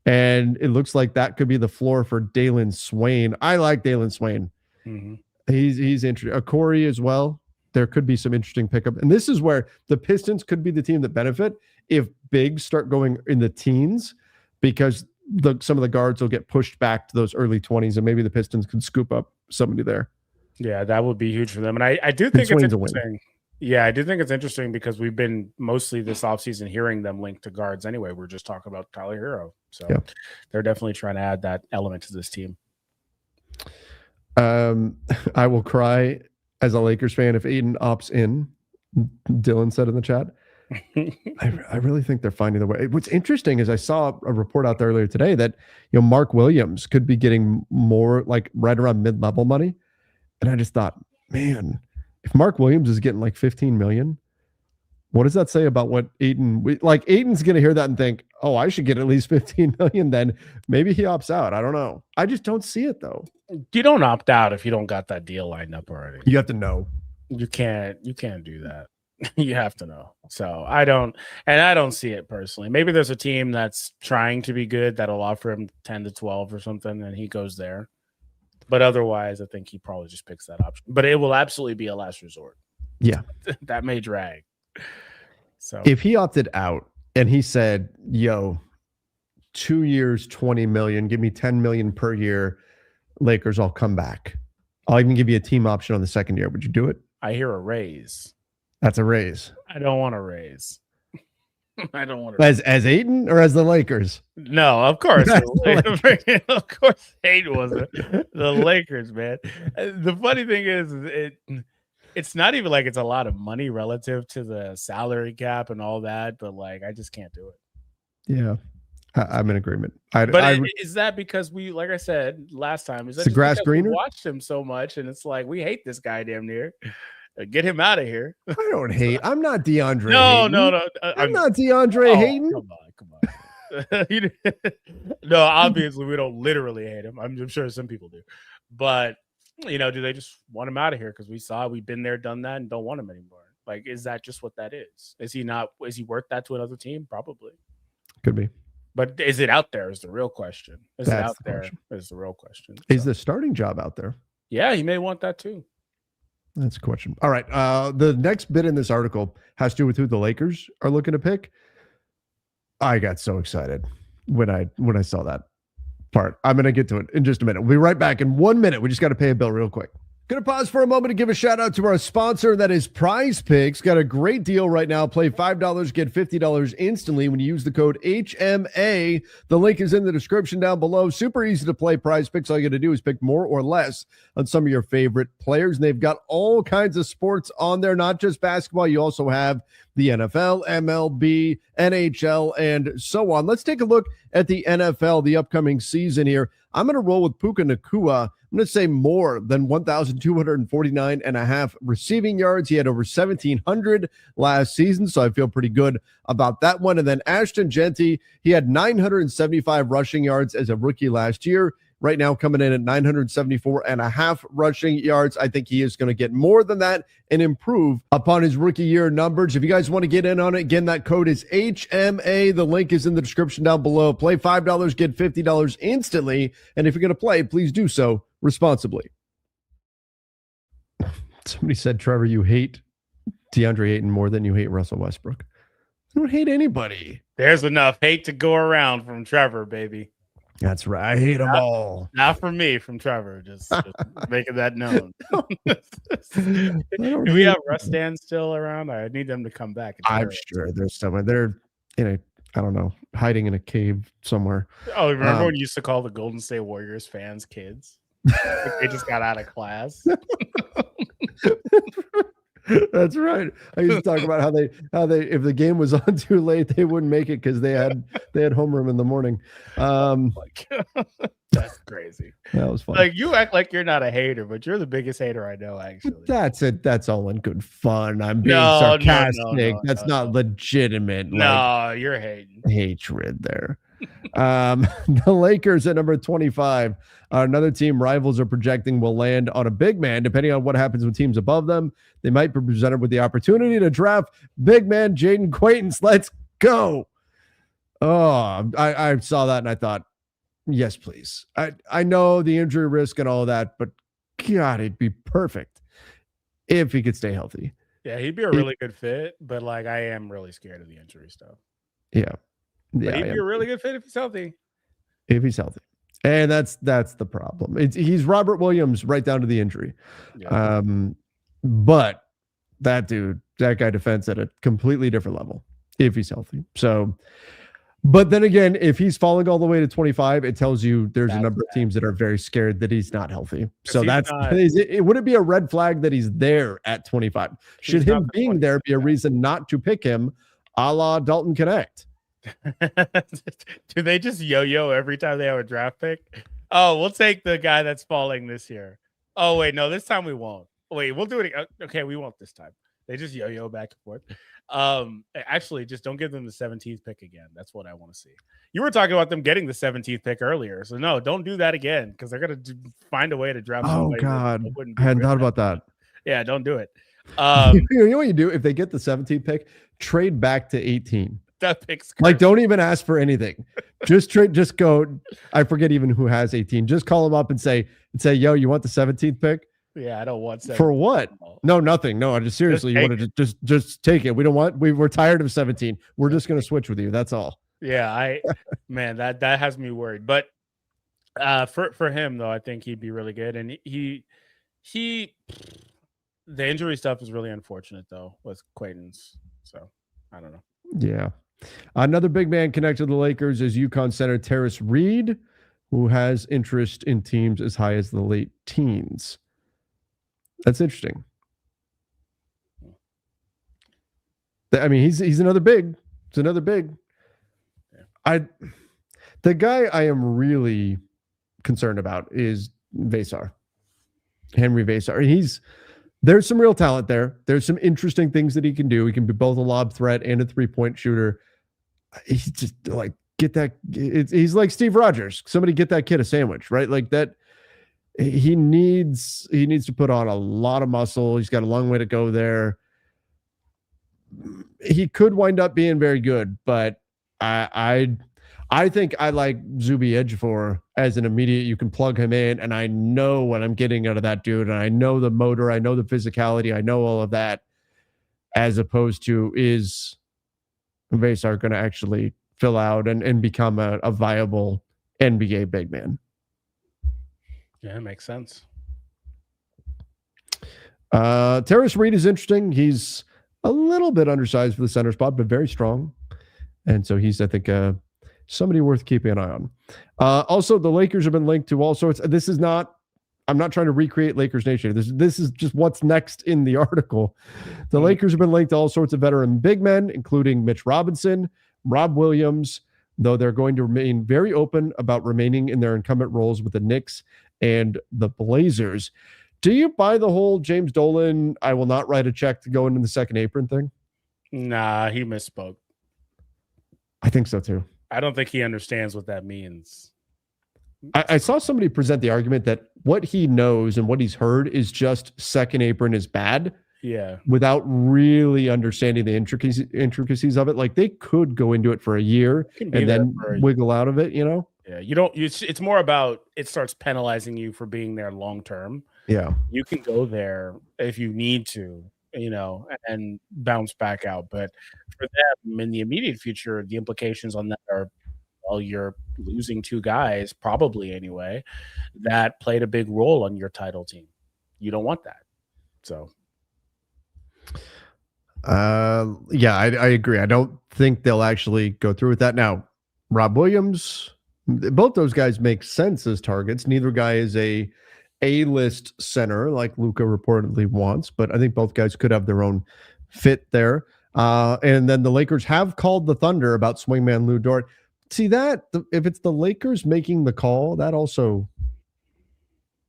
And it looks like that could be the floor for Dalen Swain. I like Dalen Swain. Mm-hmm. He's interesting. Corey as well. There could be some interesting pickup. And this is where the Pistons could be the team that benefit if bigs start going in the teens, because some of the guards will get pushed back to those early 20s, and maybe the Pistons can scoop up somebody there. Yeah, that would be huge for them. And I do think it's interesting. Yeah, I do think it's interesting because we've been mostly this offseason hearing them linked to guards anyway. We're just talking about Tyler Hero. So They're definitely trying to add that element to this team. I will cry as a Lakers fan if Aiden opts in, Dylan said in the chat. I really think they're finding the way. What's interesting is I saw a report out there earlier today that Mark Williams could be getting more like right around mid-level money. And I just thought, man, if Mark Williams is getting like 15 million, what does that say about what Aiden's going to hear that and think, oh, I should get at least 15 million. Then maybe he opts out. I don't know. I just don't see it though. You don't opt out if you don't got that deal lined up already. You have to know. You can't do that. You have to know. So I don't see it personally. Maybe there's a team that's trying to be good that'll offer him 10 to 12 or something, and he goes there. But otherwise, I think he probably just picks that option. But it will absolutely be a last resort. Yeah. That may drag. So if he opted out and he said, yo, 2 years, 20 million, give me 10 million per year, Lakers, I'll come back. I'll even give you a team option on the second year. Would you do it? I hear a raise. That's a raise. I don't want a raise. I don't want to. As Aiden or as the Lakers? No, of course. Of course, Aiden wasn't. The Lakers, man. The funny thing is, it's not even like it's a lot of money relative to the salary cap and all that, but like I just can't do it. Yeah. I'm in agreement. Is that because we, like I said last time, is that the grass greener? We watched him so much, and it's like we hate this guy damn near. Get him out of here. I don't hate. I'm not DeAndre. No. I'm not DeAndre Hayden. Come on. No, obviously we don't literally hate him. I'm sure some people do, but do they just want him out of here because we've been there, done that, and don't want him anymore? Like, is that just what that is? Is he not? Is he worth that to another team? Probably. Could be. But is it out there? Is the real question. Is it out there? Is the real question. Is the starting job out there? Yeah, he may want that too. That's a question. All right. The next bit in this article has to do with who the Lakers are looking to pick. I got so excited when I saw that part. I'm going to get to it in just a minute. We'll be right back in 1 minute. We just got to pay a bill real quick. Going to pause for a moment to give a shout out to our sponsor, that is Prize Picks. Got a great deal right now. Play $5, get $50 instantly when you use the code HMA. The link is in the description down below. Super easy to play Prize Picks. All you got to do is pick more or less on some of your favorite players. And they've got all kinds of sports on there, not just basketball. You also have the NFL, MLB, NHL, and so on. Let's take a look at the NFL, the upcoming season here. I'm going to roll with Puka Nacua. I'm going to say more than 1,249 and a half receiving yards. He had over 1,700 last season, so I feel pretty good about that one. And then Ashton Genty, he had 975 rushing yards as a rookie last year. Right now coming in at 974 and a half rushing yards. I think he is going to get more than that and improve upon his rookie year numbers. If you guys want to get in on it, again, that code is HMA. The link is in the description down below. Play $5, get $50 instantly. And if you're going to play, please do so responsibly. Somebody said, Trevor, you hate DeAndre Ayton more than you hate Russell Westbrook. I don't hate anybody. There's enough hate to go around from Trevor, baby. That's right. I hate them all. Not from me, from Trevor. Just making that known. Do we have Russ Stan still around? I need them to come back. I'm sure there's someone. They're in a, I don't know, hiding in a cave somewhere. Oh, remember when you used to call the Golden State Warriors fans kids? Like they just got out of class. That's right. I used to talk about how they if the game was on too late, they wouldn't make it because they had homeroom in the morning. Oh my God. That's crazy. That was fun. Like you act like you're not a hater, but you're the biggest hater I know, actually. That's it. That's all in good fun. I'm being sarcastic. That's not legitimate. No, you're hating. Hatred there. The Lakers at number 25. Another team rivals are projecting will land on a big man. Depending on what happens with teams above them, they might be presented with the opportunity to draft big man Jaden Quaintance. Let's go. Oh, I saw that and I thought, yes, please. I know the injury risk and all of that, but God, it'd be perfect if he could stay healthy. Yeah, he'd be a really good fit, but like I am really scared of the injury stuff. Yeah. But he'd be a really good fit if he's healthy. If he's healthy. And that's the problem. He's Robert Williams right down to the injury. Yeah. But that guy defends at a completely different level if he's healthy. So, but then again, if he's falling all the way to 25, it tells you there's a number of teams that are very scared that he's not healthy. So it wouldn't be a red flag that he's there at 25. Should him being there be a reason not to pick him, a la Dalton Connect? Do they just yo-yo every time they have a draft pick? Oh, we'll take the guy that's falling this year. Oh, wait, no, this time we won't. Wait, we'll do it. Okay, we won't this time. They just yo-yo back and forth. Actually, just don't give them the 17th pick again. That's what I want to see. You were talking about them getting the 17th pick earlier. So, no, don't do that again because they're going to find a way to draft. Oh, God. I hadn't thought about that. Yeah, don't do it. You know what you do? If they get the 17th pick, trade back to 18. That pick's crazy. Like, don't even ask for anything. Just go. I forget even who has 18. Just call them up and say, yo, you want the 17th pick? Yeah, I don't want 17. For what? No, nothing. No, I just seriously, you want to just take it. We're tired of 17. We're just going to switch with you. That's all. Yeah, man, that has me worried. But for him though, I think he'd be really good. And he the injury stuff is really unfortunate though with Quaintance. So I don't know. Yeah. Another big man connected to the Lakers is UConn center Terrace Reed, who has interest in teams as high as the late teens. That's interesting. I mean, he's another big. It's another big. Yeah. The guy I am really concerned about is Vesar. Henry Vesar. There's some real talent there. There's some interesting things that he can do. He can be both a lob threat and a 3-point shooter. He's just like, get that. He's like Steve Rogers. Somebody get that kid a sandwich, right? Like that. He needs to put on a lot of muscle. He's got a long way to go there. He could wind up being very good, but I think I like Zuby Ejiofor as an immediate. You can plug him in, and I know what I'm getting out of that dude, and I know the motor, I know the physicality, I know all of that, as opposed to is Vesar going to actually fill out and become a viable NBA big man. Yeah, it makes sense. Terrace Reed is interesting. He's a little bit undersized for the center spot, but very strong. And so he's, I think, somebody worth keeping an eye on. Also, the Lakers have been linked to all sorts. This is not, I'm not trying to recreate Lakers Nation. This is just what's next in the article. The Lakers have been linked to all sorts of veteran big men, including Mitch Robinson, Rob Williams, though they're going to remain very open about remaining in their incumbent roles with the Knicks and the Blazers. Do you buy the whole James Dolan, I will not write a check to go into the second apron thing? Nah, he misspoke. I think so too. I don't think he understands what that means. I saw somebody present the argument that what he knows and what he's heard is just second apron is bad. Yeah. Without really understanding the intricacies of it. Like they could go into it for a year and then wiggle out of it, you know? Yeah. It's more about it starts penalizing you for being there long term. Yeah. You can go there if you need to, you know, and bounce back out. But for them in the immediate future, the implications on that are, well, you're losing two guys, probably anyway, that played a big role on your title team. You don't want that. So. Yeah, I agree. I don't think they'll actually go through with that. Now, Rob Williams, both those guys make sense as targets. Neither guy is A-list center like Luka reportedly wants, but I think both guys could have their own fit there. And then the Lakers have called the Thunder about swingman Lou Dort. See that if it's the Lakers making the call, that also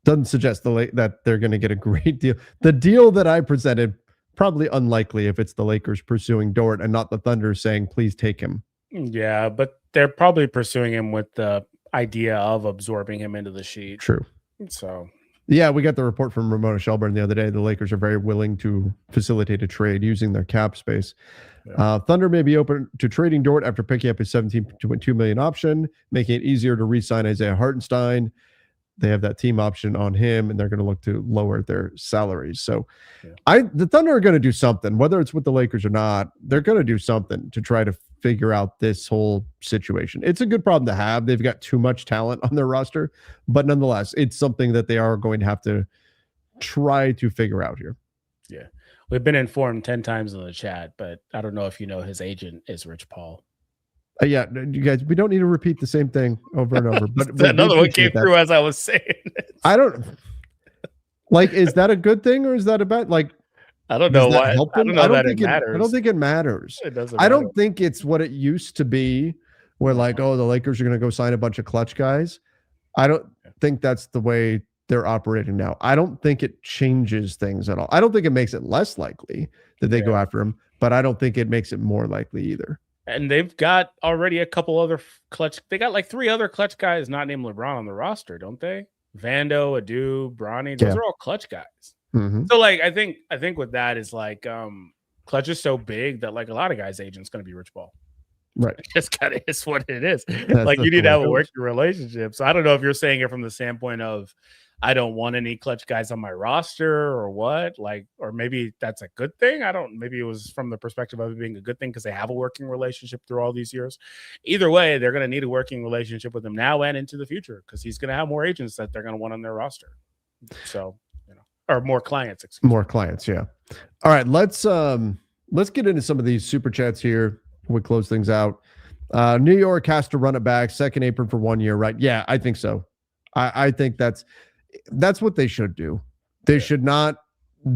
doesn't suggest that they're going to get a great deal. The deal that I presented, probably unlikely if it's the Lakers pursuing Dort and not the Thunder saying, please take him. Yeah, but they're probably pursuing him with the idea of absorbing him into the sheet. True. So, yeah, we got the report from Ramona Shelburne the other day. The Lakers are very willing to facilitate a trade using their cap space. Yeah. Thunder may be open to trading Dort after picking up his $17.2 million option, making it easier to re-sign Isaiah Hartenstein. They have that team option on him, and they're going to look to lower their salaries. So the Thunder are going to do something, whether it's with the Lakers or not. They're going to do something to try to figure out this whole situation. It's a good problem to have. They've got too much talent on their roster, but nonetheless, it's something that they are going to have to try to figure out here. Yeah. We've been informed 10 times in the chat, but I don't know if you know his agent is Rich Paul. Yeah, you guys, we don't need to repeat the same thing over and over. But another one came through as I was saying it. I don't like. Is that a good thing or is that a bad? Like, I don't know why. I don't think it matters. I don't think it matters. It doesn't. I don't think it's what it used to be, where like, oh, the Lakers are going to go sign a bunch of clutch guys. I don't think that's the way they're operating now. I don't think it changes things at all. I don't think it makes it less likely that they go after him, but I don't think it makes it more likely either. And they've got already a couple other clutch. They got like 3 other clutch guys not named LeBron on the roster, don't they? Vando, Adu, Bronny. Those are all clutch guys. Mm-hmm. So like, I think with that is like, clutch is so big that like a lot of guys' agent's going to be Rich Paul. Right. It just kind of is what it is. Like you need to have a working relationship. So I don't know if you're saying it from the standpoint of, I don't want any clutch guys on my roster or what, like, or maybe that's a good thing. Maybe it was from the perspective of it being a good thing because they have a working relationship through all these years. Either way, they're going to need a working relationship with him now and into the future because he's going to have more agents that they're going to want on their roster. So, or more clients. More clients. Yeah. All right. Let's get into some of these super chats here. We close things out. New York has to run it back. Second apron for 1 year, right? Yeah, I think so. I think that's what they should do. They should not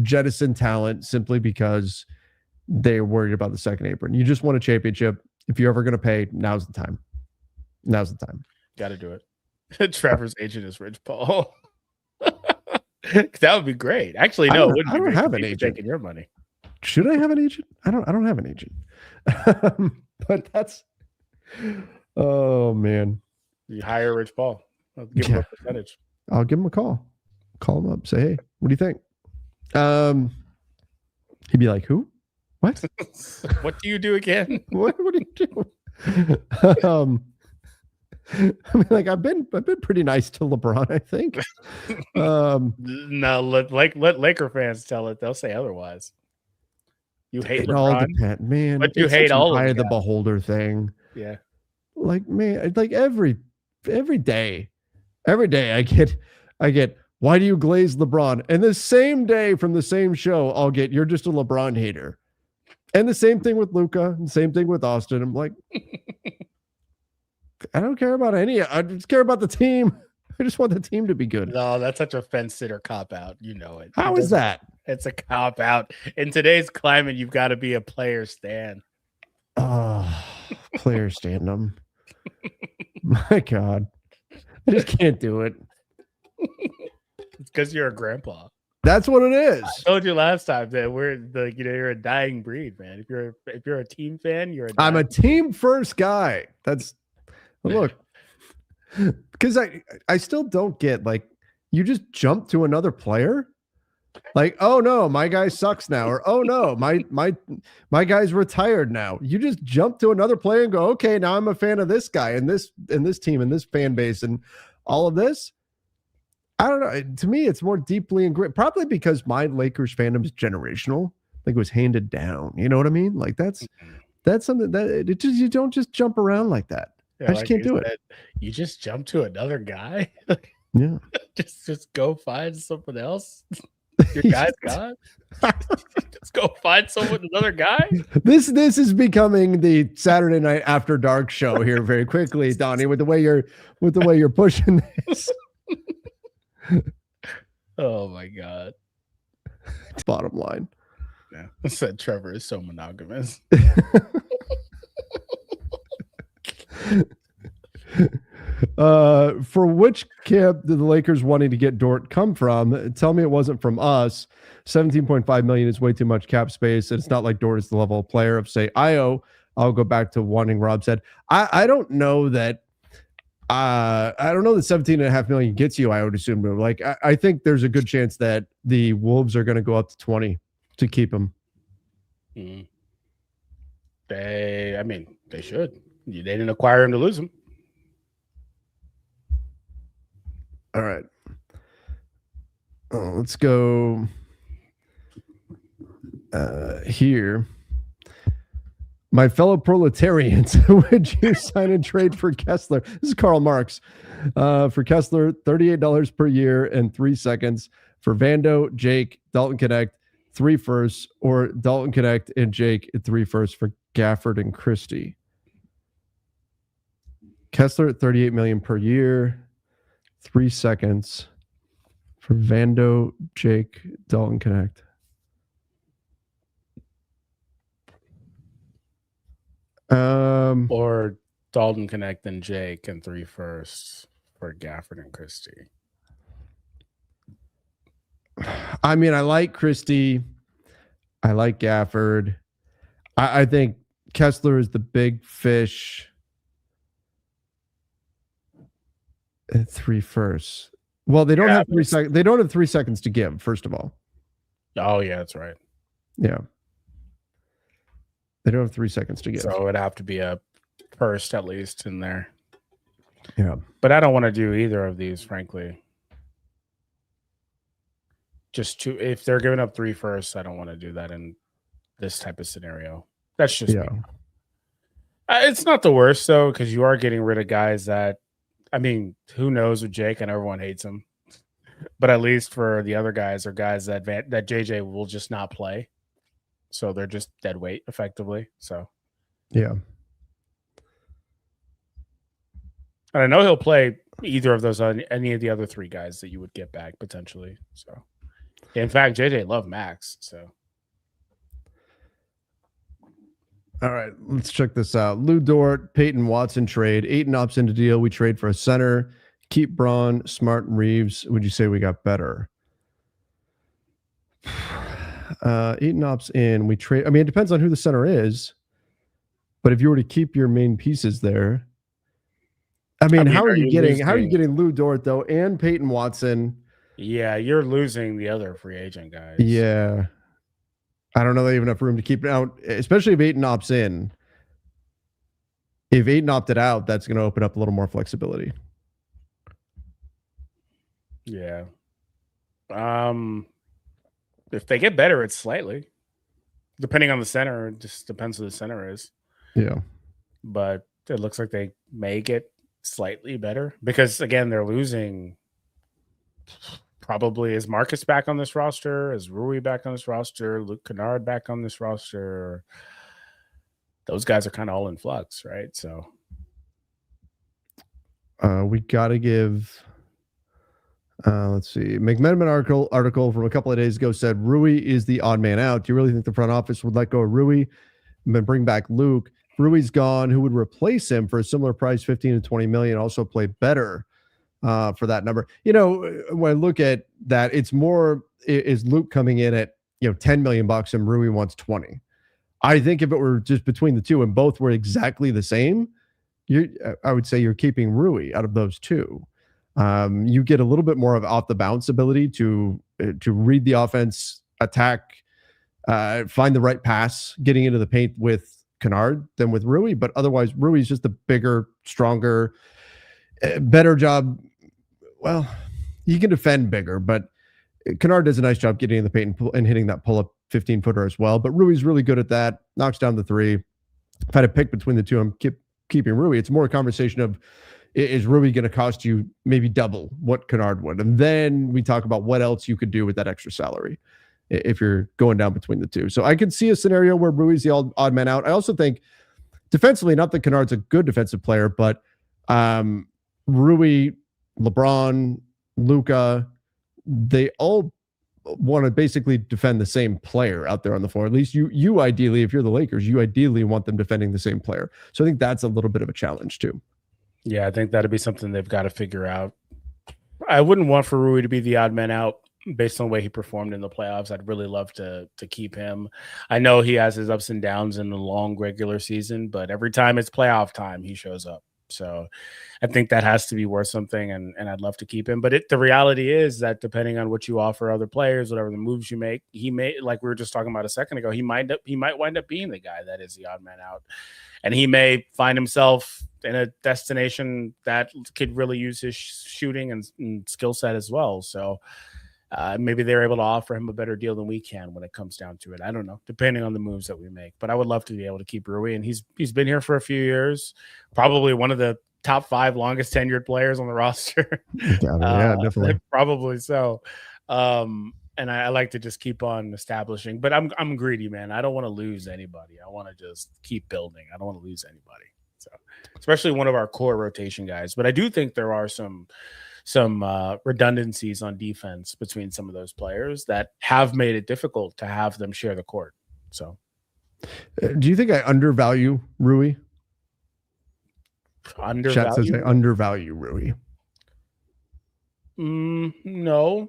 jettison talent simply because they're worried about the second apron. You just want a championship. If you're ever going to pay, now's the time. Now's the time. Got to do it. Trevor's agent is Rich Paul. That would be great. Actually, no, it wouldn't. I don't have an agent taking your money. Should I have an agent? I don't have an agent. But that's, oh man. You hire Rich Paul. I'll give him a percentage. I'll give him a call. Call him up. Say, hey, what do you think? He'd be like, who? What? What do you do again? What do you do? I mean, like I've been pretty nice to LeBron, I think. No, let Laker fans tell it. They'll say otherwise. You hate LeBron, all depends, man. But you hate all of the beholder thing. Yeah. Like, man, like every day I get Why do you glaze LeBron? And the same day from the same show, I'll get, you're just a LeBron hater. And the same thing with Luka, and same thing with Austin. I'm like, I don't care about any. I just care about the team. I just want the team to be good. No, that's such a fence sitter cop out. You know it. How is that? It's a cop out. In today's climate, you've got to be a player stan. Oh, player stand them. My God. I just can't do it. It's because you're a grandpa. That's what it is. I told you last time that you're a dying breed, man. If you're a team fan, I'm a team first guy. That's look. Because I still don't get, like, you just jump to another player. Like, oh no, my guy sucks now, or oh no, my guy's retired now. You just jump to another player and go, okay, now I'm a fan of this guy and this team and this fan base and all of this. I don't know. To me, it's more deeply ingrained, probably because my Lakers fandom is generational. Like, it was handed down. You know what I mean? Like, that's something that you don't just jump around like that. Yeah, I just can't do it. You just jump to another guy. Yeah. just go find someone else. Your guy's gone. Just go find another guy. This is becoming the Saturday night after dark show here very quickly, Donnie, with the way you're pushing this. Oh my God. Bottom line. Yeah. I said Trevor is so monogamous. For which camp did the Lakers wanting to get Dort come from? Tell me it wasn't from us. 17.5 million is way too much cap space. And it's not like Dort is the level of player of, say, Io. I'll go back to wanting Rob said. I don't know that. I don't know that 17.5 million gets you, I would assume. Like, I think there's a good chance that the Wolves are going to go up to 20 to keep him. They should. They didn't acquire him to lose him. All right. Let's go here. My fellow proletarians, would you sign and trade for Kessler? This is Karl Marx. For Kessler, $38 per year and 3 seconds. For Vando, Jake, Dalton Connect, 3 firsts, or Dalton Connect and Jake at 3 firsts for Gafford and Christie. Kessler at $38 million per year, 3 seconds for Vando, Jake, Dalton Connect. Or Dalton Connect and Jake and 3 firsts for Gafford and Christie. I mean, I like Christie. I like Gafford. I think Kessler is the big fish at 3 firsts. Well, they don't have 3 seconds. They don't have 3 seconds to give, first of all. Oh, yeah, that's right. Yeah. They don't have 3 seconds to give. So it'd have to be a first at least in there. Yeah. But I don't want to do either of these, frankly. If they're giving up 3 firsts, I don't want to do that in this type of scenario. That's just me. It's not the worst, though, because you are getting rid of guys that, I mean, who knows with Jake, and everyone hates him. But at least for the other guys are guys that JJ will just not play. So they're just dead weight, effectively. So, yeah. And I know he'll play either of those on any of the other 3 guys that you would get back potentially. So, in fact, JJ loved Max. So, all right, let's check this out. Lou Dort, Peyton Watson trade. Ayton opts into deal. We trade for a center. Keep Braun, Smart, and Reeves. Would you say we got better? Ayton opts in. We trade. I mean, it depends on who the center is. But if you were to keep your main pieces there, I mean how are you getting Lou Dort though and Peyton Watson? Yeah, you're losing the other free agent guys. Yeah. I don't know they have enough room to keep it out, especially if Ayton opts in. If Ayton opted out, that's going to open up a little more flexibility. Yeah. If they get better, it's slightly. Depending on the center, it just depends who the center is. Yeah. But it looks like they may get slightly better because, again, they're losing probably is Marcus back on this roster? Is Rui back on this roster? Luke Kennard back on this roster? Those guys are kind of all in flux, right? So we got to give. Let's see. McMenamin article from a couple of days ago said Rui is the odd man out. Do you really think the front office would let go of Rui and then bring back Luke? Rui's gone. Who would replace him for a similar price, 15 to 20 million? Also play better for that number. You know, when I look at that, it's more is Luke coming in at 10 million bucks and Rui wants 20. I think if it were just between the two and both were exactly the same, I would say you're keeping Rui out of those two. You get a little bit more of off the bounce ability to read the offense, attack, find the right pass, getting into the paint with Kennard than with Rui. But otherwise, Rui's just a bigger, stronger, better job. Well, he can defend bigger, but Kennard does a nice job getting in the paint and hitting that pull-up 15-footer as well. But Rui's really good at that. Knocks down the three. If I had to pick between the two, I'm keeping Rui. It's more a conversation of, is Rui going to cost you maybe double what Kennard would? And then we talk about what else you could do with that extra salary if you're going down between the two. So I could see a scenario where Rui's the odd man out. I also think defensively, not that Kennard's a good defensive player, but Rui, LeBron, Luka, they all want to basically defend the same player out there on the floor. At least you ideally, if you're the Lakers, you ideally want them defending the same player. So I think that's a little bit of a challenge too. Yeah, I think that'd be something they've got to figure out. I wouldn't want for Rui to be the odd man out based on the way he performed in the playoffs. I'd really love to keep him. I know he has his ups and downs in the long regular season, but every time it's playoff time, he shows up. So I think that has to be worth something, and I'd love to keep him. But the reality is that depending on what you offer other players, whatever the moves you make, he may, like we were just talking about a second ago, he might wind up being the guy that is the odd man out. And he may find himself in a destination that could really use his shooting and skill set as well. So maybe they're able to offer him a better deal than we can when it comes down to it. I don't know, depending on the moves that we make. But I would love to be able to keep Rui, and he's been here for a few years, probably one of the top 5 longest tenured players on the roster. Yeah, definitely, probably so. And I like to just keep on establishing, but I'm greedy, man. I don't want to lose anybody. I want to just keep building. I don't want to lose anybody. So, especially one of our core rotation guys. But I do think there are some redundancies on defense between some of those players that have made it difficult to have them share the court. So, do you think I undervalue Rui? Undervalue? Chat says I undervalue Rui. No.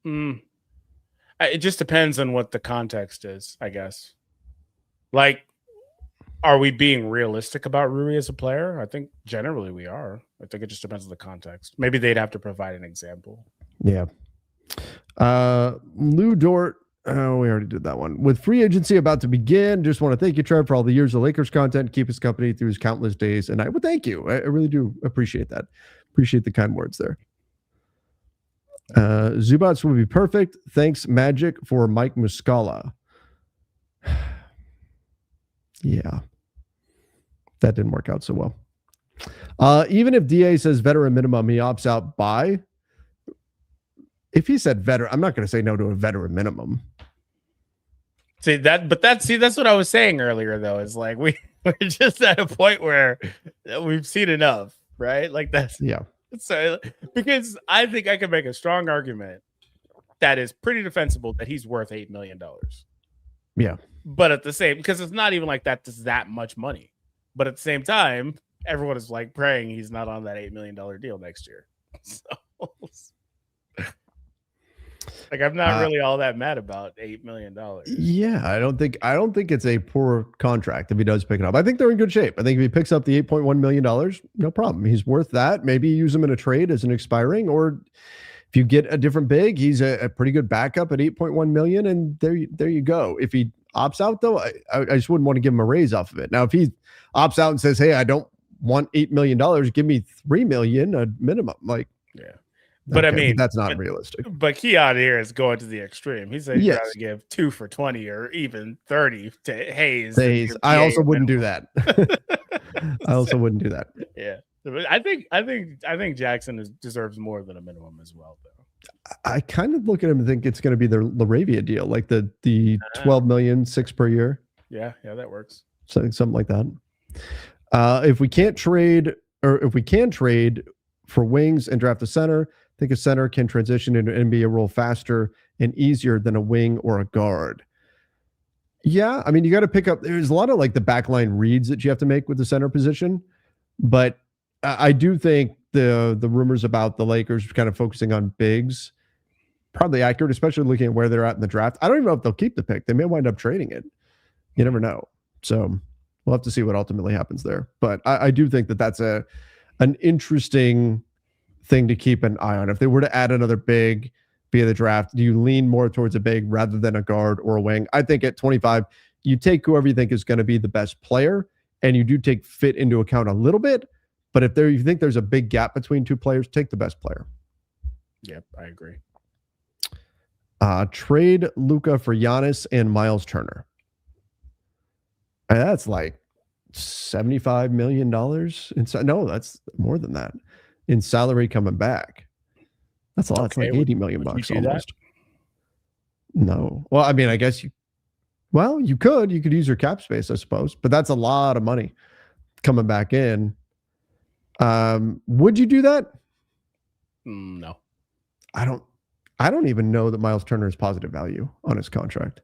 It just depends on what the context is, I guess. Like, are we being realistic about Rui as a player? I think generally we are. I think it just depends on the context. Maybe they'd have to provide an example. Yeah. Lou Dort. Oh, we already did that one. With free agency about to begin, just want to thank you, Trev, for all the years of Lakers content. Keep his company through his countless days. And I would thank you. I really do appreciate that. Appreciate the kind words there. Zubats would be perfect. Thanks, Magic, for Mike Muscala. Yeah. That didn't work out so well. Even if DA says veteran minimum, he opts out by. If he said veteran, I'm not going to say no to a veteran minimum. That's what I was saying earlier, though, is like we're just at a point where we've seen enough, right? Like that's, yeah. So, because I think I can make a strong argument that is pretty defensible that he's worth $8 million. Yeah. But at the same, because it's not even like that's that much money. But at the same time, everyone is like praying he's not on that $8 million deal next year. So, like, I'm not really all that mad about $8 million. Yeah, I don't think it's a poor contract if he does pick it up. I think they're in good shape. I think if he picks up the $8.1 million, no problem. He's worth that. Maybe use him in a trade as an expiring, or if you get a different big, he's a pretty good backup at $8.1 million, and there you go. If he opts out, though, I just wouldn't want to give him a raise off of it. Now, if he opts out and says, "Hey, I don't want $8 million, give me $3 million a minimum," like, yeah. But okay, I mean, that's not realistic. But Keon here is going to the extreme. He said he's trying to give 2 for 20 or even 30 to Hayes. I also wouldn't do that. I also wouldn't do that. Yeah. I think Jackson deserves more than a minimum as well, though. I kind of look at him and think it's going to be their Laravia deal, like the 12 million, 6 per year. Yeah, that works. Something like that. If we can trade for wings and draft a center, I think a center can transition into an NBA role faster and easier than a wing or a guard. Yeah, I mean, you got to pick up. There's a lot of like the backline reads that you have to make with the center position, but I do think the rumors about the Lakers kind of focusing on bigs probably accurate, especially looking at where they're at in the draft. I don't even know if they'll keep the pick. They may wind up trading it. You never know. So we'll have to see what ultimately happens there. But I do think that that's an interesting thing to keep an eye on. If they were to add another big via the draft, do you lean more towards a big rather than a guard or a wing? I think at 25, you take whoever you think is going to be the best player, and you do take fit into account a little bit. But if you think there's a big gap between two players, take the best player. Yep, I agree. Trade Luka for Giannis and Miles Turner. And that's like $75 million. No, that's more than that in salary coming back. That's a lot. Okay, it's like $80 million almost. That? No. Well, I mean, I guess you could use your cap space, I suppose, but that's a lot of money coming back in. Would you do that? No. I don't even know that Miles Turner is positive value on his contract.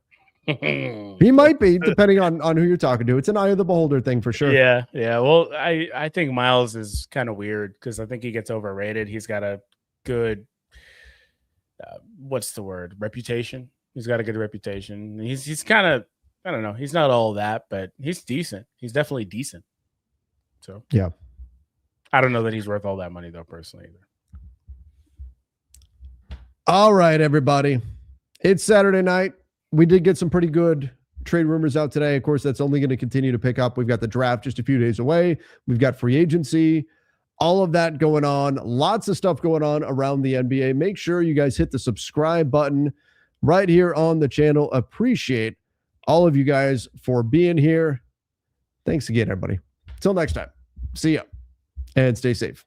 He might be, depending on who you're talking to. It's an eye of the beholder thing for sure. Yeah. Well, I think Miles is kind of weird because I think he gets overrated. He's got a good, what's the word? Reputation. He's got a good reputation. He's kind of, I don't know. He's not all that, but he's decent. He's definitely decent. So yeah, I don't know that he's worth all that money though, personally either. All right, everybody. It's Saturday night. We did get some pretty good trade rumors out today. Of course, that's only going to continue to pick up. We've got the draft just a few days away. We've got free agency, all of that going on. Lots of stuff going on around the NBA. Make sure you guys hit the subscribe button right here on the channel. Appreciate all of you guys for being here. Thanks again, everybody. Until next time, see ya and stay safe.